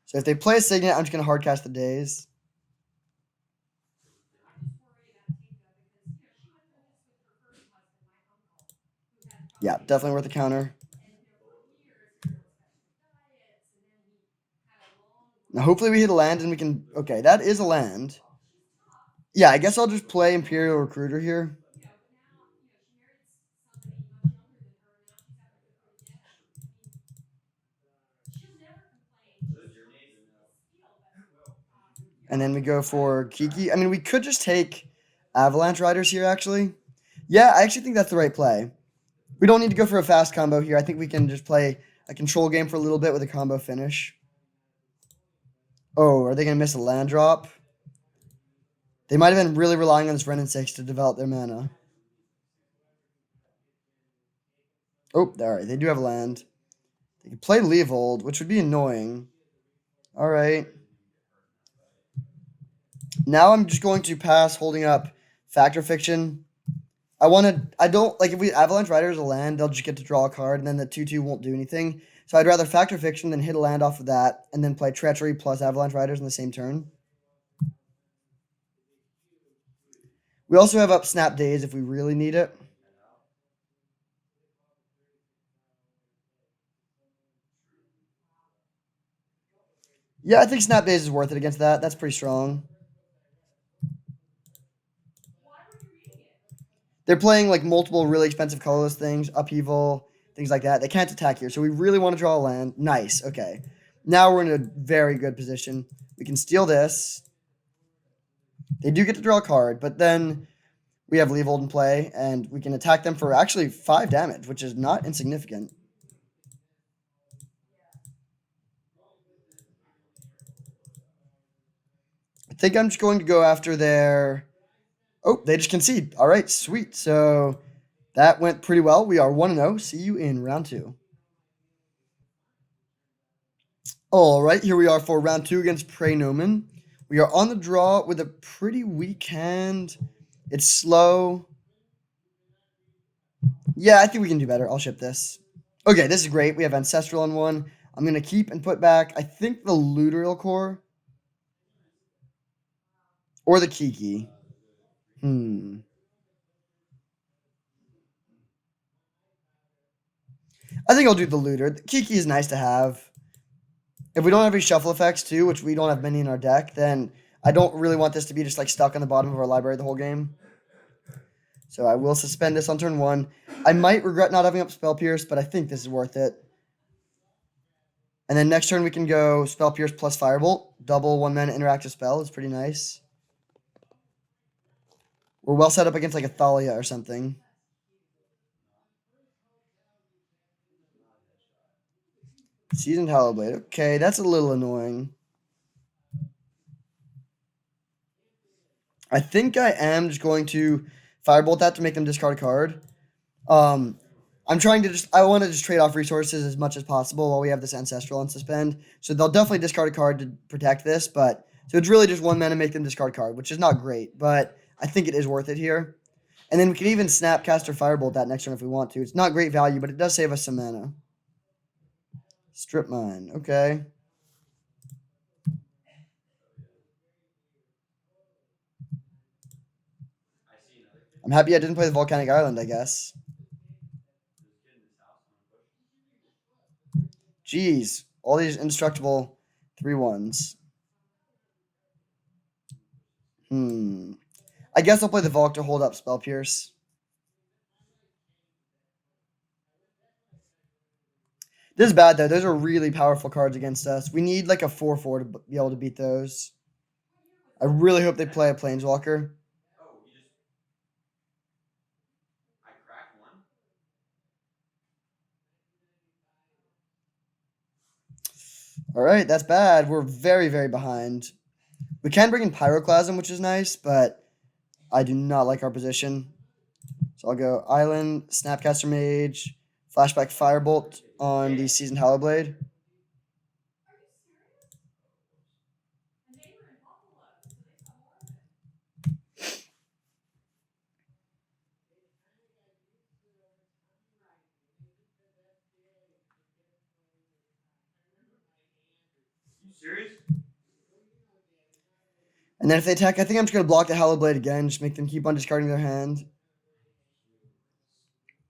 So if they play a Signet, I'm just going to hardcast the days. Yeah, definitely worth a counter. Now, hopefully we hit a land and we can... Okay, that is a land. Yeah, I guess I'll just play Imperial Recruiter here. And then we go for Kiki. I mean, we could just take Avalanche Riders here, actually. Yeah, I actually think that's the right play. We don't need to go for a fast combo here. I think we can just play a control game for a little bit with a combo finish. Oh, are they going to miss a land drop? They might have been really relying on this Wrenn and 6 to develop their mana. Oh, all right. They do have land. They could play Leovold, which would be annoying. All right. Now I'm just going to pass holding up Fact or Fiction. I don't, like, if we Avalanche Riders a land, they'll just get to draw a card, and then the 2/2 won't do anything. So I'd rather Fact or Fiction than hit a land off of that, and then play Treachery plus Avalanche Riders in the same turn. We also have up Snap Days if we really need it. Yeah, I think Snap Days is worth it against that. That's pretty strong. They're playing like multiple really expensive colorless things, Upheaval, things like that. They can't attack here, so we really want to draw a land. Nice, okay. Now we're in a very good position. We can steal this. They do get to draw a card, but then we have Leovold in play, and we can attack them for actually 5 damage, which is not insignificant. I think I'm just going to go after their... Oh, they just concede. All right, sweet. So that went pretty well. We are 1-0. See you in round 2. All right, here we are for round 2 against Praenomen. We are on the draw with a pretty weak hand. It's slow. Yeah, I think we can do better. I'll ship this. Okay, this is great. We have Ancestral on one. I'm going to keep and put back, I think, the Looteriel Core. Or the Kiki. I think I'll do the Looter. The Kiki is nice to have. If we don't have any shuffle effects too, which we don't have many in our deck, then I don't really want this to be just like stuck on the bottom of our library the whole game. So I will suspend this on turn 1. I might regret not having up Spell Pierce, but I think this is worth it. And then next turn we can go Spell Pierce plus Firebolt. Double 1-mana interactive spell is pretty nice. We're well set up against like a Thalia or something. Seasoned Hallowblade. Okay, that's a little annoying. I think I am just going to Firebolt that to make them discard a card. I'm trying to I want to just trade off resources as much as possible while we have this Ancestral on suspend. So they'll definitely discard a card to protect this, but so it's really just 1 mana make them discard card, which is not great, but I think it is worth it here. And then we can even Snapcaster Firebolt that next turn if we want to. It's not great value, but it does save us some mana. Strip Mine, okay. I'm happy I didn't play the Volcanic Island, I guess. Jeez, all these indestructible 3/1s. I guess I'll play the Volk to hold up Spell Pierce. This is bad, though. Those are really powerful cards against us. We need like a 4/4 to be able to beat those. I really hope they play a Planeswalker. All right, that's bad. We're very, very behind. We can bring in Pyroclasm, which is nice, but I do not like our position. So So I'll go Island, Snapcaster Mage, Flashback Firebolt on the Seasoned Hallowblade. And then if they attack, I think I'm just going to block the Hallowblade again, just make them keep on discarding their hand.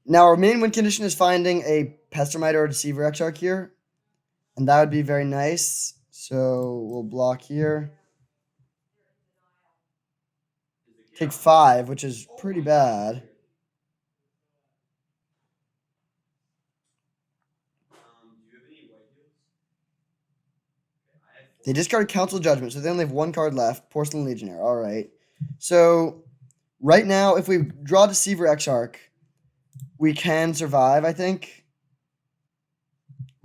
Now, our main win condition is finding a Pestermite or a Deceiver Exarch here. And that would be very nice. So we'll block here. Take 5, which is pretty bad. They discard Council Judgment, so they only have 1 card left. Porcelain Legionnaire. All right. So right now, if we draw Deceiver Exarch, we can survive, I think.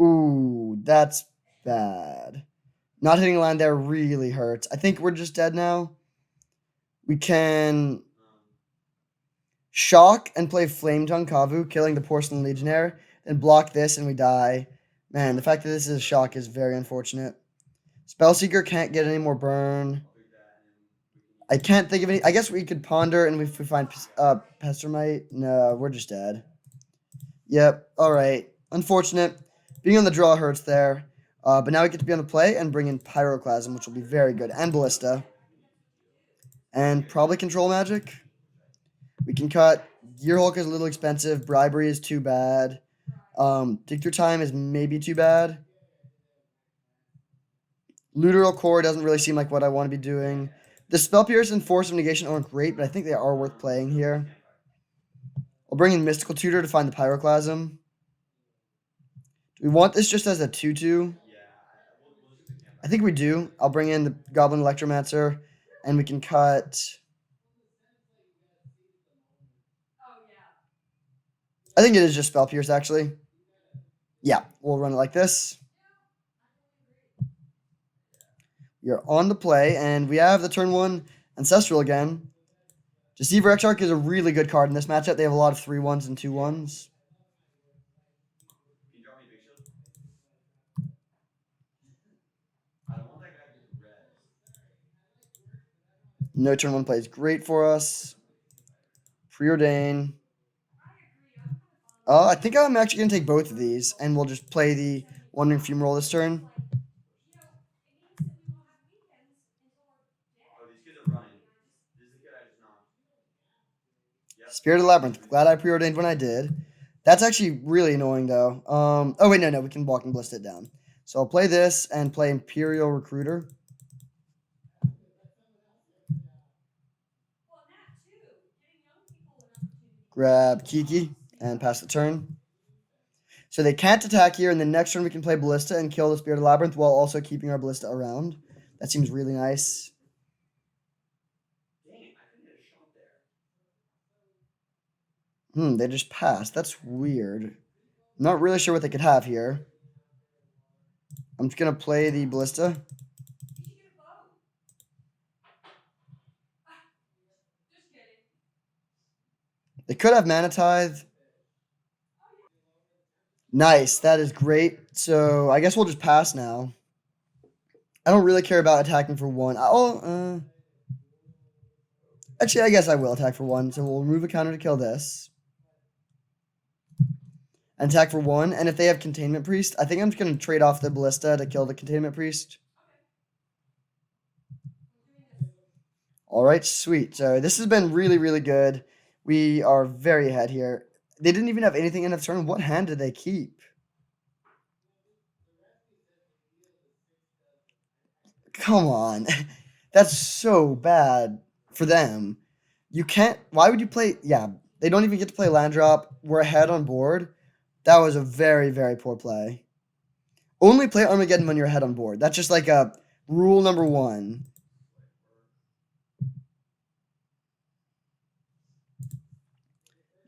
Ooh, that's bad. Not hitting a land there really hurts. I think we're just dead now. We can shock and play Flame Tongue Kavu, killing the Porcelain Legionnaire, and block this and we die. Man, the fact that this is a shock is very unfortunate. Spellseeker can't get any more burn. I can't think of any. I guess we could ponder, and if we find Pestermite, no, we're just dead. Yep, alright. Unfortunate. Being on the draw hurts there. But now we get to be on the play and bring in Pyroclasm, which will be very good. And Ballista. And probably Control Magic. We can cut. Gearhulk is a little expensive. Bribery is too bad. Dig Through Time is maybe too bad. Literal Core doesn't really seem like what I want to be doing. The Spell Pierce and Force of Negation aren't great, but I think they are worth playing here. I'll bring in Mystical Tutor to find the Pyroclasm. Do we want this just as a 2/2? I think we do. I'll bring in the Goblin Electromancer, and we can cut. I think it is just Spell Pierce, actually. Yeah, we'll run it like this. You're on the play, and we have the turn 1 Ancestral again. Deceiver Exarch is a really good card in this matchup. They have a lot of 3/1s and 2/1s. No turn 1 play is great for us. Preordain. I think I'm actually going to take both of these, and we'll just play the Wandering Fumarole this turn. Spirit of the Labyrinth. Glad I preordained when I did. That's actually really annoying, though. Oh, wait, no. We can Walking Ballista it down. So I'll play this and play Imperial Recruiter. Grab Kiki and pass the turn. So they can't attack here, and the next turn we can play Ballista and kill the Spirit of the Labyrinth while also keeping our Ballista around. That seems really nice. They just passed. That's weird. Not really sure what they could have here. I'm just going to play the Ballista. They could have Mana Tithe. Nice. That is great. So I guess we'll just pass now. I don't really care about attacking for 1. Actually, I guess I will attack for 1. So we'll remove a counter to kill this. And attack for 1. And if they have Containment Priest, I think I'm just going to trade off the Ballista to kill the Containment Priest. All right, sweet. So this has been really, really good. We are very ahead here. They didn't even have anything in the turn. What hand did they keep? Come on. That's so bad for them. You can't. Why would you play? Yeah, they don't even get to play land drop. We're ahead on board. That was a very, very poor play. Only play Armageddon when you're ahead on board. That's just like a rule number 1.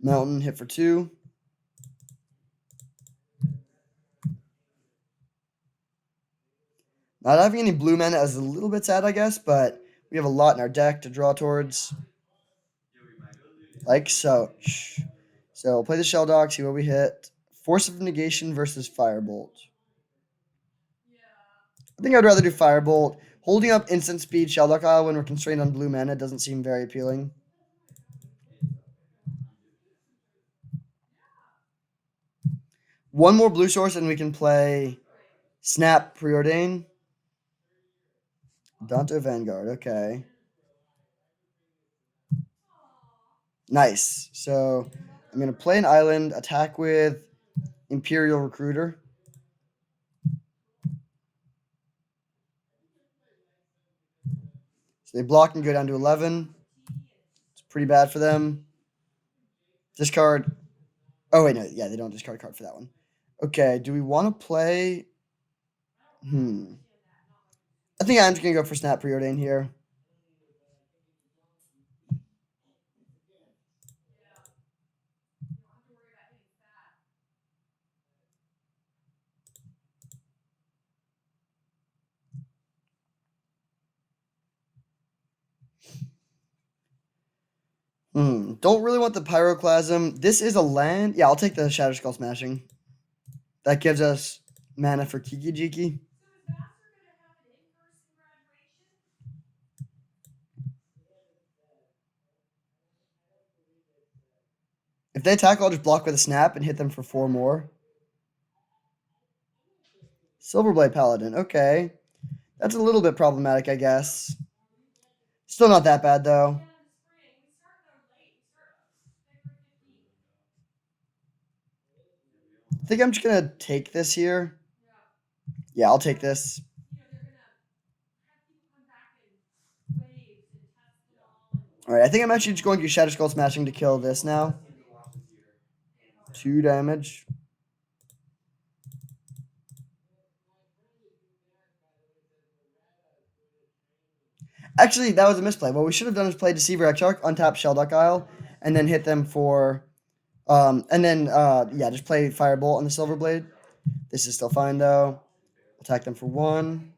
Mountain, hit for 2. Not having any blue mana is a little bit sad, I guess, but we have a lot in our deck to draw towards. Like such. So we'll play the Shelldock, see what we hit. Force of Negation versus Firebolt. I think I'd rather do Firebolt. Holding up instant speed Shelldock Isle when we're constrained on blue mana doesn't seem very appealing. One more blue source and we can play Snap Preordain. Danto Vanguard, okay. Nice. So I'm going to play an island, attack with Imperial Recruiter. So they block and go down to 11. It's pretty bad for them. Discard. Oh, wait, no. Yeah, they don't discard a card for that one. Okay, do we want to play... I think I'm just going to go for Snap Preordain here. Don't really want the Pyroclasm. This is a land. Yeah, I'll take the Shatterskull Smashing. That gives us mana for Kiki Jiki. If they attack, I'll just block with a Snap and hit them for 4 more. Silverblade Paladin. Okay. That's a little bit problematic, I guess. Still not that bad, though. I think I'm just going to take this here. Yeah, I'll take this. Alright, I think I'm actually just going to Shatterskull Smashing to kill this now. 2 damage. Actually, that was a misplay. What we should have done is play Deceiver Exarch, untap Shelldock Isle, and then hit them for... just play Firebolt on the Silverblade. This is still fine, though. Attack them for 1.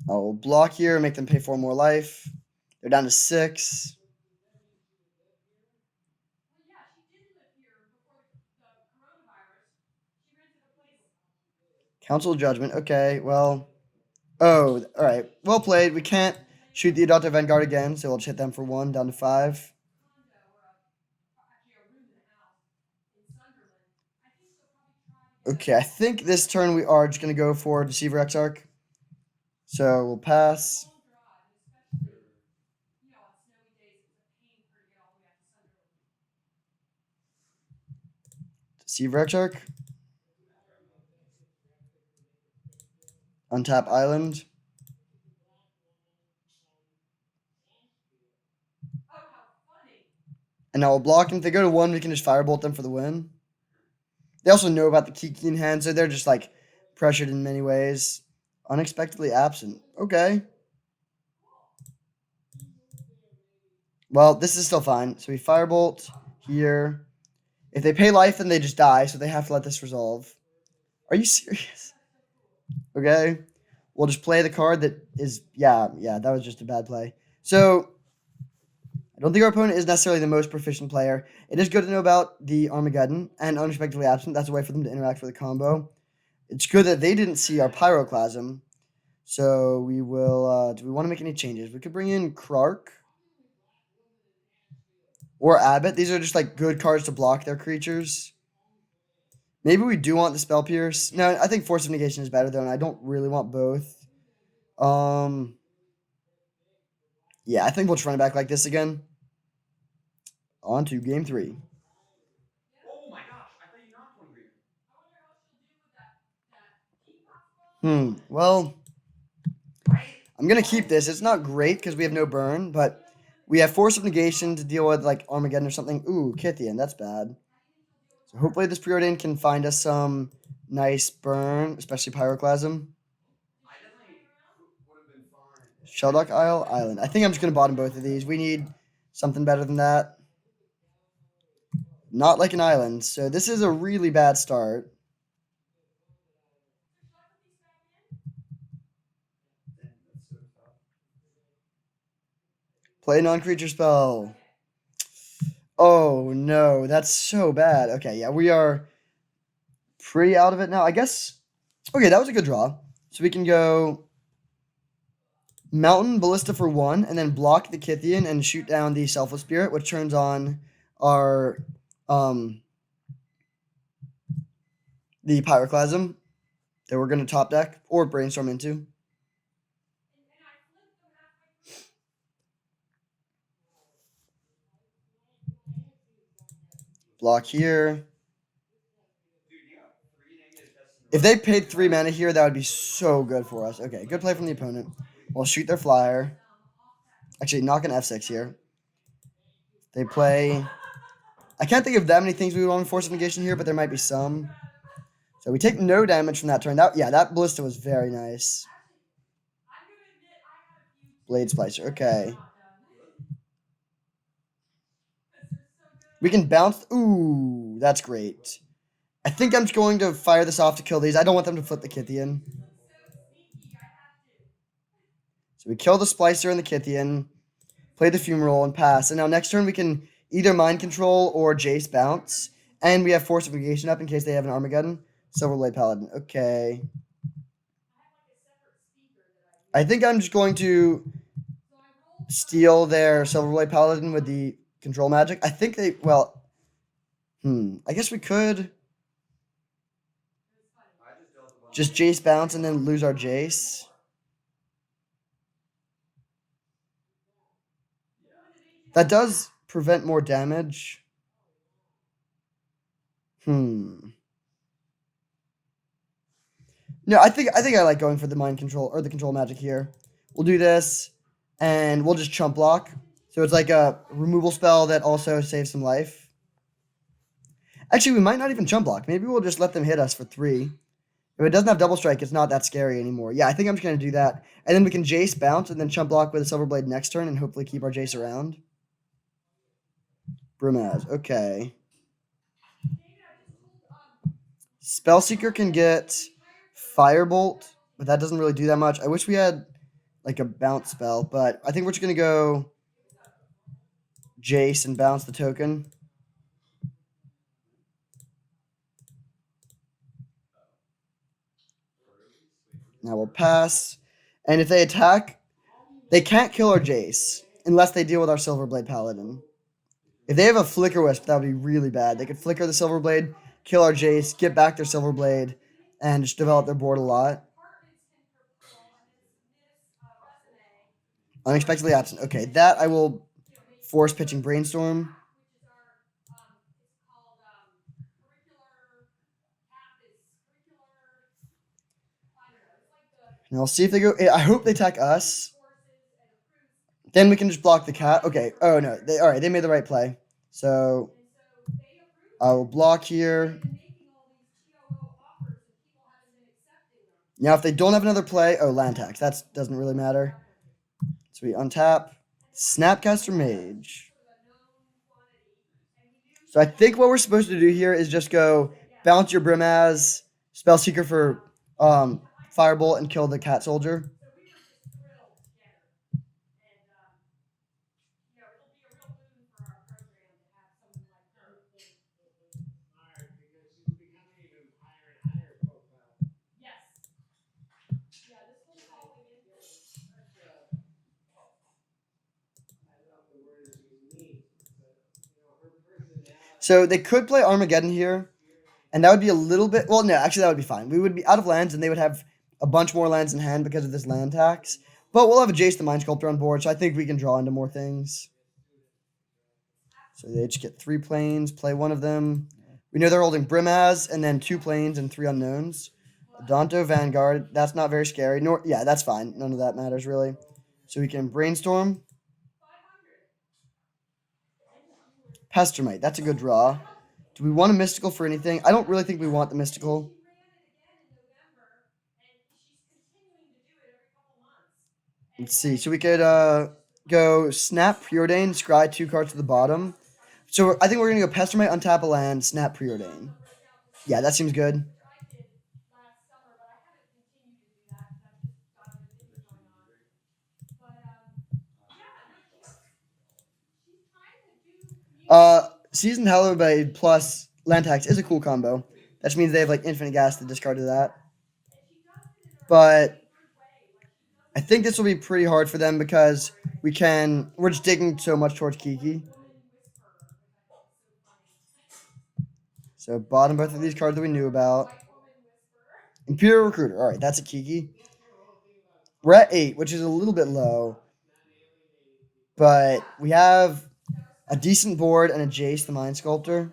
I'll block here, make them pay 4 more life. They're down to 6. Council Judgment. Okay, well... Oh, alright. Well played. We can't shoot the Adoptive Vanguard again, so we'll just hit them for 1, down to 5. Okay, I think this turn we are just going to go for Deceiver Exarch. So we'll pass. Deceiver Exarch. Untap Island. And now we'll block them. If they go to 1, we can just Firebolt them for the win. They also know about the Kiki in hand, so they're just like pressured in many ways. Unexpectedly absent. Okay. Well, this is still fine. So we Firebolt here. If they pay life, then they just die, so they have to let this resolve. Are you serious? Okay. We'll just play the card that is... Yeah, that was just a bad play. So, I don't think our opponent is necessarily the most proficient player. It is good to know about the Armageddon and Unexpectedly Absent. That's a way for them to interact with the combo. It's good that they didn't see our Pyroclasm. So, we will... do we want to make any changes? We could bring in Krark. Or Abbott. These are just like good cards to block their creatures. Maybe we do want the Spell Pierce. No, I think Force of Negation is better, though, and I don't really want both. Yeah, I think we'll just run it back like this again. On to game 3. Oh my gosh, I thought you knocked one green. Well, I'm going to keep this. It's not great because we have no burn, but we have Force of Negation to deal with, like, Armageddon or something. Ooh, Kythian, that's bad. So hopefully this Preordain can find us some nice burn, especially Pyroclasm. Shelldock Isle, Island. I think I'm just going to bottom both of these. We need something better than that. Not like an island. So this is a really bad start. Play non-creature spell. Oh no, that's so bad. Okay, yeah, we are pretty out of it now. I guess. Okay, that was a good draw. So we can go Mountain Ballista for 1, and then block the Kythian and shoot down the Selfless Spirit, which turns on our the Pyroclasm that we're going to top deck or brainstorm into. Block here. If they paid 3 mana here, that would be so good for us. Okay, good play from the opponent. We'll shoot their flyer. Actually, knock an F6 here. They play. I can't think of that many things we would want to force negation here, but there might be some. So we take no damage from that turn. That Ballista was very nice. Blade Splicer. Okay. We can bounce. Ooh, that's great. I think I'm just going to fire this off to kill these. I don't want them to flip the Kythian. So we kill the Splicer and the Kythian, play the Fumarole, and pass. And now next turn we can either Mind Control or Jace bounce. And we have Force of Negation up in case they have an Armageddon. Silverblade Paladin. Okay. I think I'm just going to steal their Silverblade Paladin with the control magic. I think they, well, I guess we could just Jace bounce and then lose our Jace. That does prevent more damage. No, I think I like going for the mind control or the control magic here. We'll do this, and we'll just chump block. So it's like a removal spell that also saves some life. Actually, we might not even chump block. Maybe we'll just let them hit us for 3. If it doesn't have double strike, it's not that scary anymore. Yeah, I think I'm just going to do that. And then we can Jace bounce and then chump block with a Silverblade next turn and hopefully keep our Jace around. Brimaz, okay. Spellseeker can get Firebolt, but that doesn't really do that much. I wish we had like a bounce spell, but I think we're just going to go Jace and bounce the token. Now we'll pass. And if they attack, they can't kill our Jace unless they deal with our Silverblade Paladin. If they have a Flicker Wisp, that would be really bad. They could flicker the Silverblade, kill our Jace, get back their Silverblade, and just develop their board a lot. Unexpectedly absent. Okay, that I will force pitching Brainstorm. And I'll see if they go. I hope they attack us. Then we can just block the cat. Okay. Oh no. All right. They made the right play. So I will block here. Now, if they don't have another play, land tax. That doesn't really matter. So we untap. Snapcaster Mage. So I think what we're supposed to do here is just go bounce your Brimaz, Spellseeker for Firebolt, and kill the Cat Soldier. So they could play Armageddon here, and that would be a little bit. Well, no, actually, that would be fine. We would be out of lands, and they would have a bunch more lands in hand because of this land tax. But we'll have a Jace the Mind Sculptor on board, so I think we can draw into more things. So they just get 3 planes, play one of them. We know they're holding Brimaz, and then 2 planes and 3 unknowns. Adonto Vanguard, that's not very scary. Yeah, that's fine. None of that matters, really. So we can Brainstorm. Pestermite, that's a good draw. Do we want a Mystical for anything? I don't really think we want the Mystical. Let's see. So we could go Snap, Preordain, scry 2 cards to the bottom. So I think we're gonna go Pestermite, untap a land, snap preordain. Yeah, that seems good. Seasoned Hallowblade plus land tax is a cool combo. That just means they have like infinite gas to discard to that. But I think this will be pretty hard for them because we're just digging so much towards Kiki. So bottom both of these cards that we knew about. Imperial Recruiter. All right, that's a Kiki. We're at 8, which is a little bit low. But we have a decent board and a Jace, the Mind Sculptor.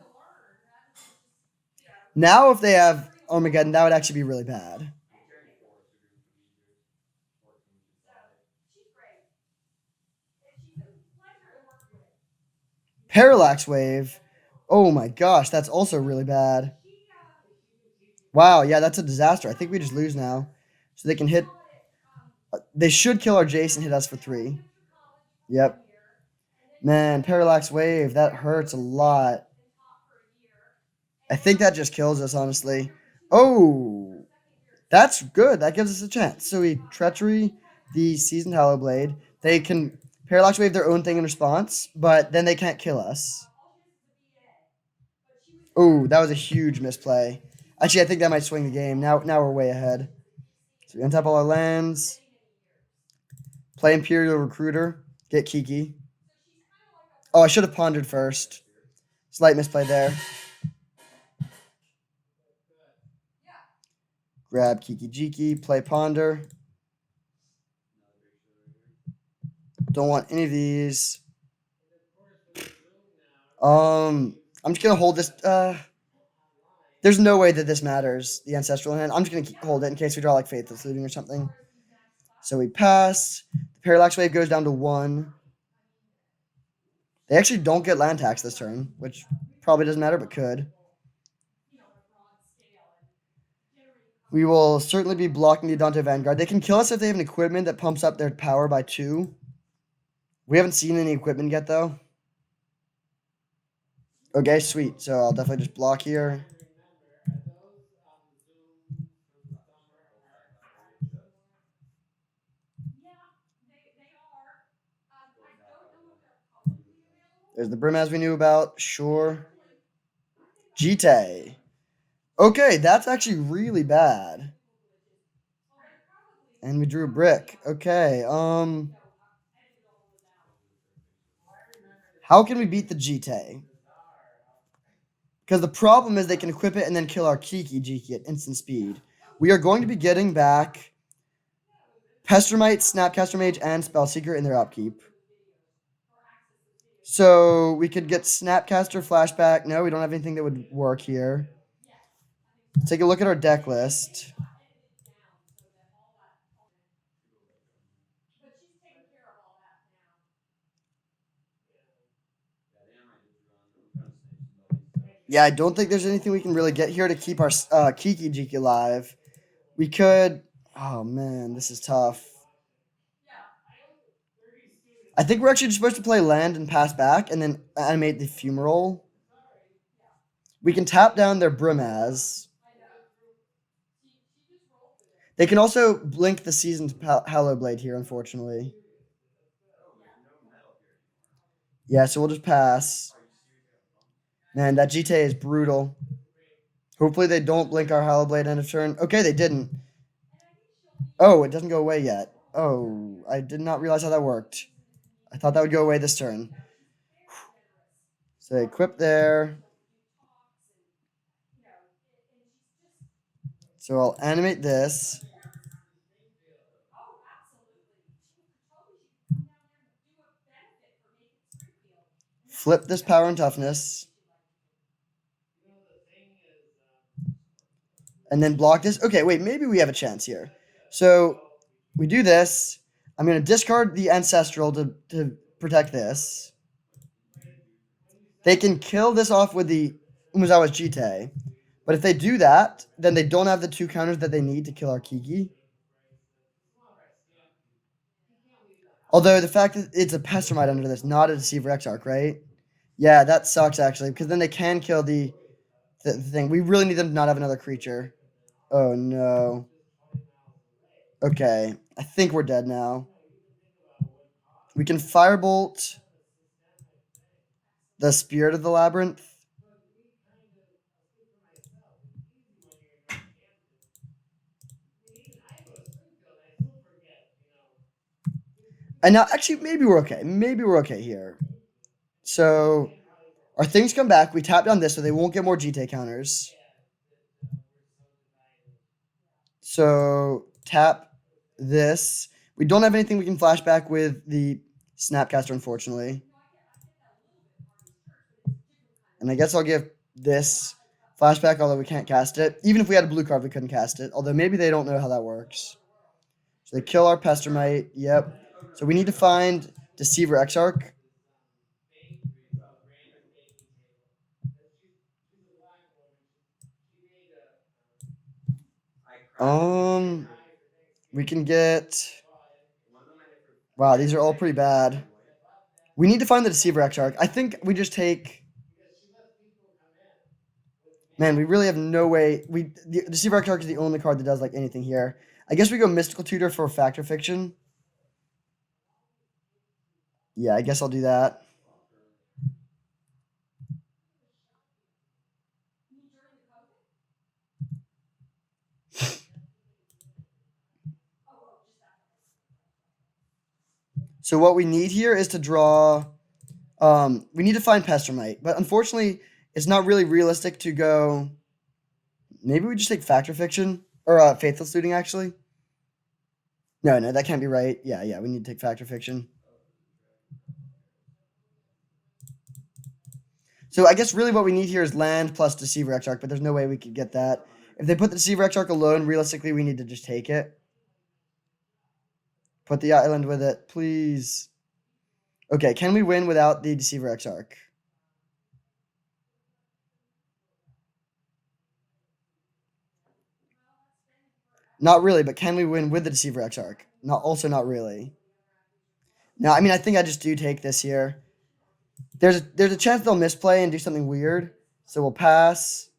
Now, if they have Armageddon, that would actually be really bad. Parallax Wave. Oh my gosh, that's also really bad. Wow, yeah, that's a disaster. I think we just lose now. So they can hit... They should kill our Jace and hit us for 3. Yep. Man, Parallax Wave, that hurts a lot. I think that just kills us, honestly. Oh, that's good. That gives us a chance. So we Treachery the Seasoned Hallowblade. They can Parallax Wave their own thing in response, but then they can't kill us. Oh, that was a huge misplay. Actually, I think that might swing the game. Now we're way ahead. So we untap all our lands. Play Imperial Recruiter. Get Kiki. Oh, I should have pondered first. Slight misplay there. Grab Kiki Jiki. Play Ponder. Don't want any of these. I'm just gonna hold this. There's no way that this matters. The ancestral hand. I'm just gonna hold it in case we draw like Faithless Looting or something. So we pass. The Parallax Wave goes down to 1. They actually don't get land tax this turn, which probably doesn't matter, but could. We will certainly be blocking the Adante Vanguard. They can kill us if they have an equipment that pumps up their power by 2. We haven't seen any equipment yet, though. Okay, sweet. So I'll definitely just block here. There's the Brim as we knew about. Sure. Jite. Okay, that's actually really bad. And we drew a brick. Okay, how can we beat the Jite? Because the problem is they can equip it and then kill our Kiki Jiki at instant speed. We are going to be getting back Pestermite, Snapcaster Mage, and Spellseeker in their upkeep. So we could get Snapcaster Flashback. No, we don't have anything that would work here. Let's take a look at our deck list. Yeah, I don't think there's anything we can really get here to keep our Kiki Jiki alive. We could... Oh, man, this is tough. I think we're actually just supposed to play land and pass back and then animate the Fumarole. We can tap down their Brimaz. They can also blink the Seasoned Hallowblade here, unfortunately. Yeah, so we'll just pass. Man, that Jite is brutal. Hopefully they don't blink our Hallowblade end of turn. Okay, they didn't. Oh, it doesn't go away yet. Oh, I did not realize how that worked. I thought that would go away this turn. So equip there. So I'll animate this. Flip this power and toughness. And then block this. Okay, wait, maybe we have a chance here. So we do this. I'm going to discard the Ancestral to protect this. They can kill this off with the Umezawa's Jite. But if they do that, then they don't have the 2 counters that they need to kill our Kiki. Although the fact that it's a Pestermite under this, not a Deceiver Exarch, right? Yeah, that sucks actually, because then they can kill the thing. We really need them to not have another creature. Oh no. Okay, I think we're dead now. We can firebolt the Spirit of the Labyrinth. And now, actually, maybe we're okay. Maybe we're okay here. So, our things come back. We tap down this so they won't get more GT counters. So, tap this. We don't have anything we can flashback with the Snapcaster, unfortunately. And I guess I'll give this flashback, although we can't cast it. Even if we had a blue card, we couldn't cast it. Although maybe they don't know how that works. So they kill our Pestermite. Yep. So we need to find Deceiver Exarch. We can get. Wow, these are all pretty bad. We need to find the Deceiver Exarch. I think we just take. Man, we really have no way. The Deceiver Exarch is the only card that does like anything here. I guess we go Mystical Tutor for Fact or Fiction. Yeah, I guess I'll do that. So what we need here is to draw. We need to find Pestermite, but unfortunately, it's not really realistic to go. Maybe we just take Fact or Fiction or Faithless Looting. Actually, no, that can't be right. Yeah, we need to take Fact or Fiction. So I guess really what we need here is land plus Deceiver Exarch, but there's no way we could get that. If they put the Deceiver Exarch alone, realistically, we need to just take it. Put the island with it, please. Okay, can we win without the Deceiver Exarch? Not really, but can we win with the Deceiver Exarch? Not really. No, I mean I think I just do take this here. There's a chance they'll misplay and do something weird, so we'll pass.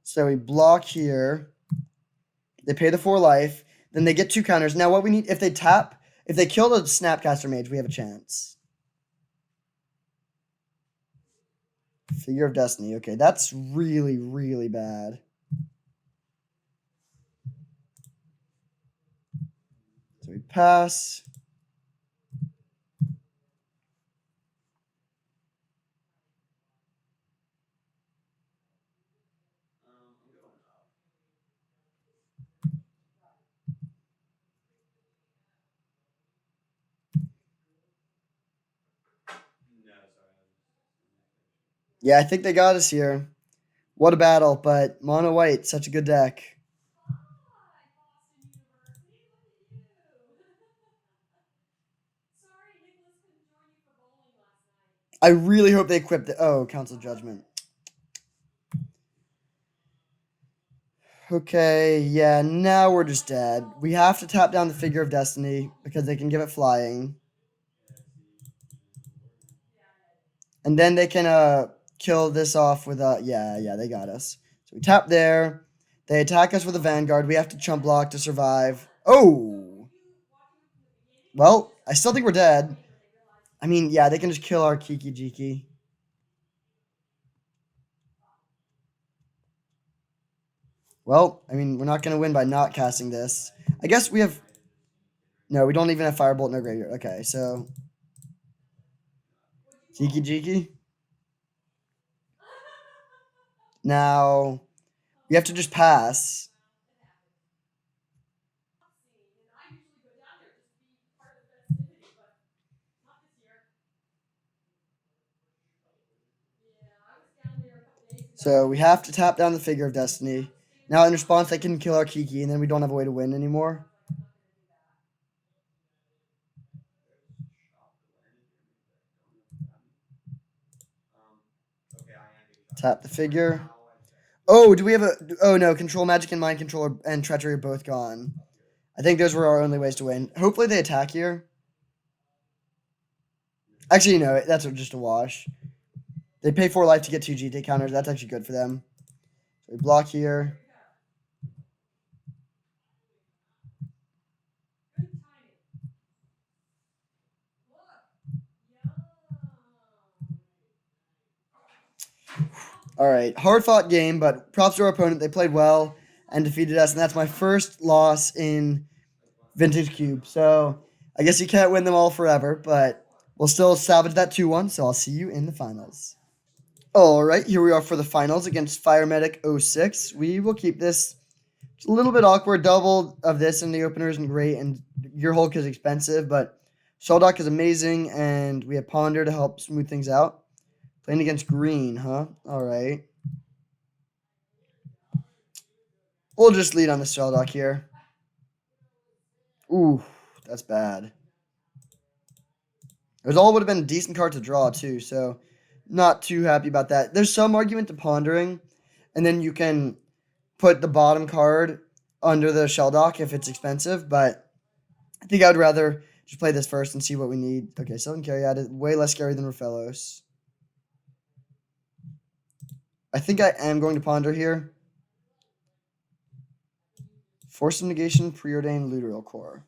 So we block here. They pay the 4 life. Then they get 2 counters. Now what we need, if they kill the Snapcaster Mage, we have a chance. Figure of Destiny. Okay, that's really, really bad. So we pass. Yeah, I think they got us here. What a battle, but Mono White, such a good deck. I really hope they equip the. Oh, Council Judgment. Okay, yeah, now we're just dead. We have to tap down the Figure of Destiny because they can give it flying. And then they can kill this off with yeah, they got us. So we tap there. They attack us with a Vanguard. We have to chump block to survive. Oh! Well, I still think we're dead. I mean, yeah, they can just kill our Kiki Jiki. Well, I mean, we're not going to win by not casting this. I guess we have... No, we don't even have Firebolt in our graveyard. Okay, so... Kiki Jiki. Now, we have to just pass. So we have to tap down the Figure of Destiny. Now in response, they can kill our Kiki, and then we don't have a way to win anymore. Tap the Figure. Oh, do we have a? Oh no, control magic and mind control and treachery are both gone. I think those were our only ways to win. Hopefully they attack here. Actually, no, that's just a wash. They pay 4 life to get 2 GT counters. That's actually good for them. So we block here. All right, hard fought game, but props to our opponent. They played well and defeated us, and that's my first loss in Vintage Cube. So I guess you can't win them all forever, but we'll still salvage that 2-1. So I'll see you in the finals. All right, here we are for the finals against Fire Medic 06. We will keep this. It's a little bit awkward. Double of this in the opener isn't great, and your Hulk is expensive, but Sheldock is amazing, and we have Ponder to help smooth things out. Playing against green, huh? All right. We'll just lead on the Sheldock here. Ooh, that's bad. It all would have been a decent card to draw, too, so not too happy about that. There's some argument to pondering, and then you can put the bottom card under the Sheldock if it's expensive, but I think I would rather just play this first and see what we need. Okay, 7 carry added. Way less scary than Raphaelos. I think I am going to ponder here. Force of Negation, Preordained Luteral Core.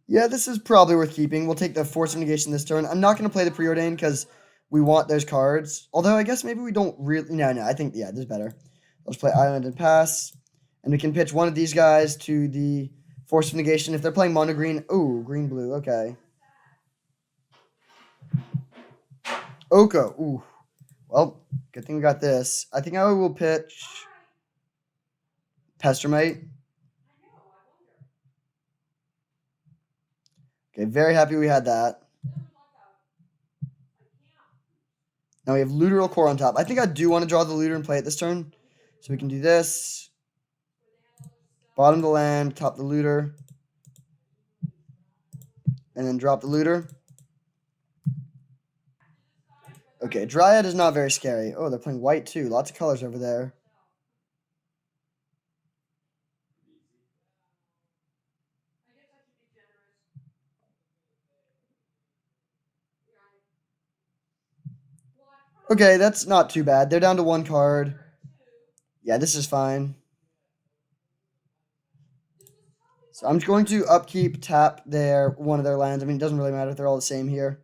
Yeah, this is probably worth keeping. We'll take the Force of Negation this turn. I'm not going to play the Preordained because we want those cards. Although I guess maybe we don't really... No, I think, yeah, this is better. Let's play Island and pass. And we can pitch one of these guys to the Force of Negation. If they're playing mono green... Ooh, green-blue. Okay. Oko. Ooh. Well, good thing we got this. I think I will pitch Pestermite. Okay, very happy we had that. Now we have Luteral Core on top. I think I do want to draw the Looter and play it this turn. So we can do this. Bottom the land, top the Looter. And then drop the Looter. Okay, Dryad is not very scary. Oh, they're playing white too. Lots of colors over there. Okay, that's not too bad. They're down to 1 card. Yeah, this is fine. So I'm just going to upkeep, tap one of their lands. I mean, it doesn't really matter if they're all the same here.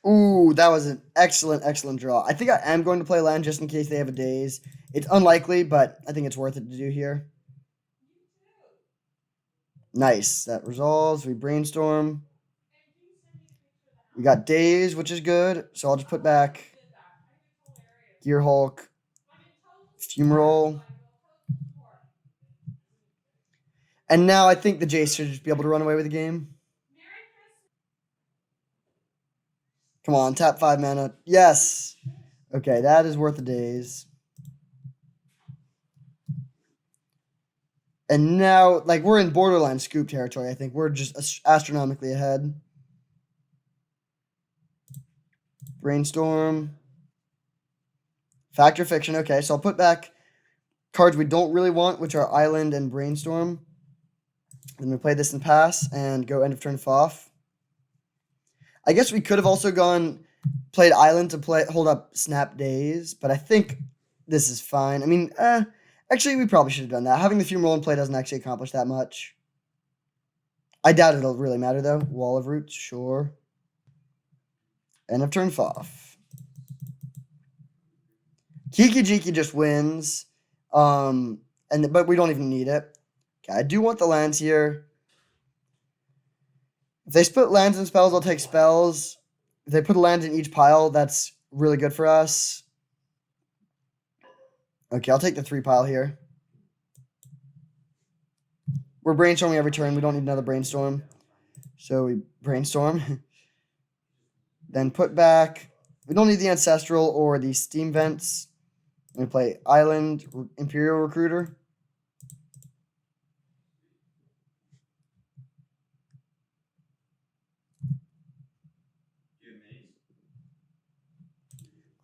Ooh, that was an excellent, excellent draw. I think I am going to play land just in case they have a daze. It's unlikely, but I think it's worth it to do here. Nice. That resolves. We brainstorm. We got daze, which is good. So I'll just put back Gear Hulk, Fumarole. And now I think the Jace should just be able to run away with the game. Come on, tap 5 mana. Yes. Okay, that is worth the days. And now, like, we're in borderline scoop territory, I think. We're just astronomically ahead. Brainstorm. Fact or Fiction. Okay, so I'll put back cards we don't really want, which are Island and Brainstorm. Then we play this and pass and go end of turn Foff. I guess we could have also played Island to hold up Snap Days, but I think this is fine. I mean, actually, we probably should have done that. Having the Fumarole in play doesn't actually accomplish that much. I doubt it'll really matter, though. Wall of Roots, sure. End of turn Foff. Kiki Jiki just wins, but we don't even need it. Okay, I do want the lands here. If they split lands and spells, I'll take spells. If they put a land in each pile, that's really good for us. Okay, I'll take the 3 pile here. We're brainstorming every turn. We don't need another brainstorm. So we brainstorm. Then put back. We don't need the Ancestral or the Steam Vents. We play Island Imperial Recruiter.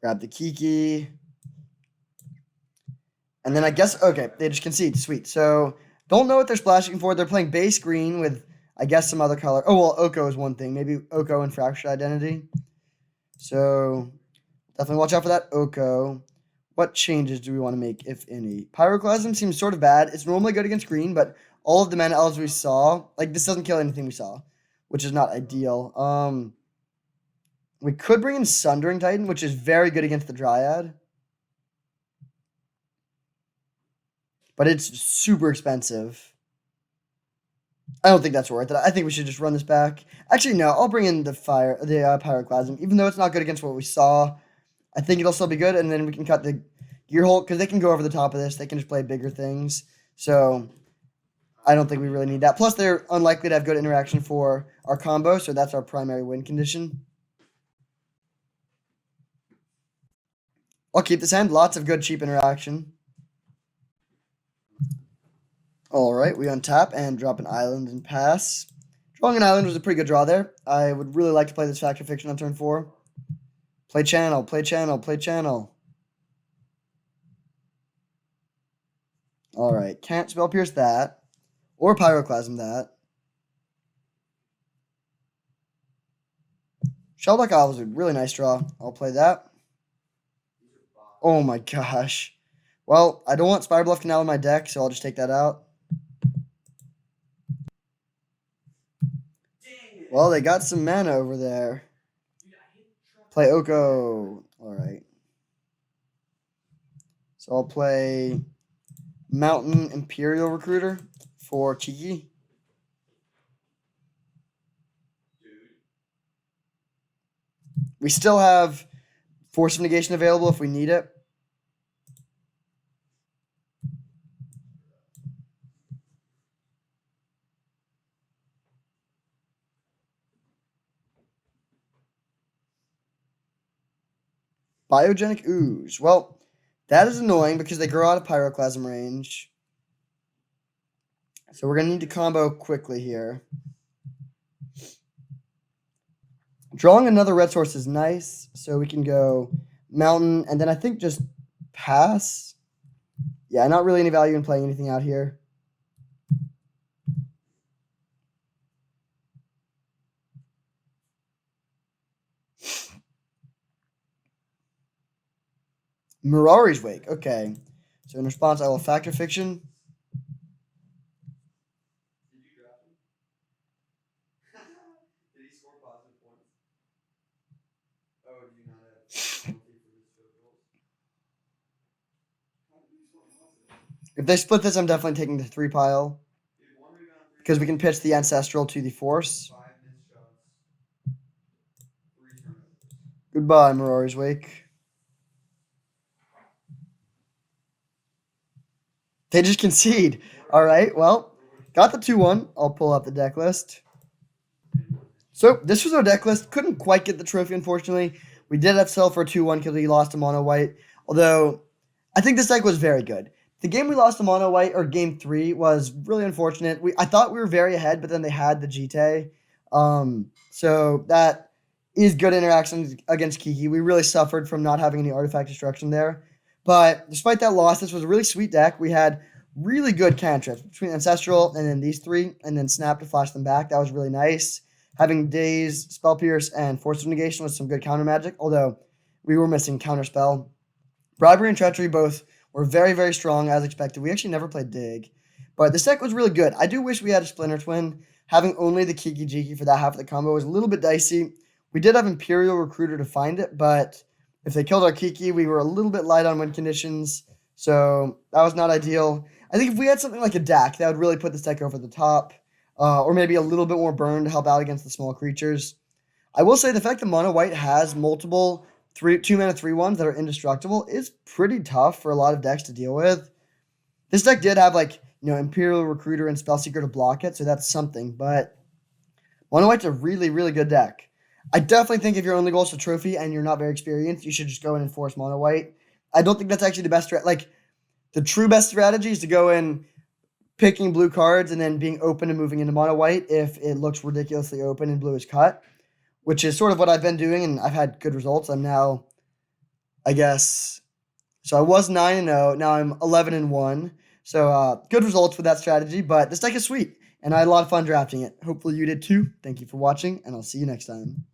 Grab the Kiki. And then I guess, okay, they just concede. Sweet. So, don't know what they're splashing for. They're playing base green with, I guess, some other color. Oh, well, Oko is one thing. Maybe Oko and Fractured Identity. So, definitely watch out for that Oko. What changes do we want to make, if any? Pyroclasm seems sort of bad. It's normally good against green, but all of the mana elves we saw, like, this doesn't kill anything we saw, which is not ideal. We could bring in Sundering Titan, which is very good against the Dryad. But it's super expensive. I don't think that's worth it. I think we should just run this back. Actually, no. I'll bring in the Pyroclasm. Even though it's not good against what we saw, I think it'll still be good. And then we can cut the Gearhulk, because they can go over the top of this. They can just play bigger things. So I don't think we really need that. Plus, they're unlikely to have good interaction for our combo, so that's our primary win condition. I'll keep this hand. Lots of good, cheap interaction. All right, we untap and drop an island and pass. Drawing an island was a pretty good draw there. I would really like to play this Fact or Fiction on turn 4. Play channel, play channel, play channel. All right, can't Spell Pierce that. Or Pyroclasm that. Shellback Isle was a really nice draw. I'll play that. Oh my gosh. Well, I don't want Spire Bluff Canal in my deck, so I'll just take that out. Well, they got some mana over there. Play Oko. All right. So I'll play Mountain Imperial Recruiter for Kiki. We still have Force of Negation available if we need it. Biogenic Ooze. Well, that is annoying because they grow out of Pyroclasm range. So we're going to need to combo quickly here. Drawing another red source is nice. So we can go Mountain, and then I think just pass. Yeah, not really any value in playing anything out here. Mirari's Wake. Okay. So in response, I will Fact or Fiction. Did you draft him? Did he score positive points? Oh, do you not have penalty for his field goals? How did you score positive? If they split this, I'm definitely taking the 3 pile. He had 1 rebound, 3 Because we can pitch the Ancestral to the Force. 5 missed shots, 3 turnovers. Goodbye, Mirari's Wake. They just concede. All right, well, got the 2-1. I'll pull up the deck list. So this was our deck list. Couldn't quite get the trophy, unfortunately. We did have to sell for a 2-1 because we lost to Mono White. Although, I think this deck was very good. The game we lost to Mono White, or game 3, was really unfortunate. I thought we were very ahead, but then they had the GT. So that is good interactions against Kiki. We really suffered from not having any artifact destruction there. But despite that loss, this was a really sweet deck. We had really good cantrips between Ancestral and then these 3, and then Snap to flash them back. That was really nice. Having Daze, Spell Pierce, and Force of Negation was some good counter magic, although we were missing Counterspell. Bribery and Treachery both were very, very strong as expected. We actually never played Dig, but this deck was really good. I do wish we had a Splinter Twin. Having only the Kiki Jiki for that half of the combo was a little bit dicey. We did have Imperial Recruiter to find it, but if they killed our Kiki, we were a little bit light on win conditions, so that was not ideal. I think if we had something like a DAC, that would really put this deck over the top, or maybe a little bit more burn to help out against the small creatures. I will say the fact that Mono White has multiple 2-mana 3/1s that are indestructible is pretty tough for a lot of decks to deal with. This deck did have, like, Imperial Recruiter and Spellseeker to block it, so that's something, but Mono White's a really, really good deck. I definitely think if your only goal is a trophy and you're not very experienced, you should just go in and force mono white. I don't think that's actually the best like the true best strategy is to go in picking blue cards and then being open and moving into mono white if it looks ridiculously open and blue is cut, which is sort of what I've been doing and I've had good results. I'm now, I guess, so I was 9-0. Now I'm 11-1. So good results with that strategy, but this deck is sweet and I had a lot of fun drafting it. Hopefully you did too. Thank you for watching and I'll see you next time.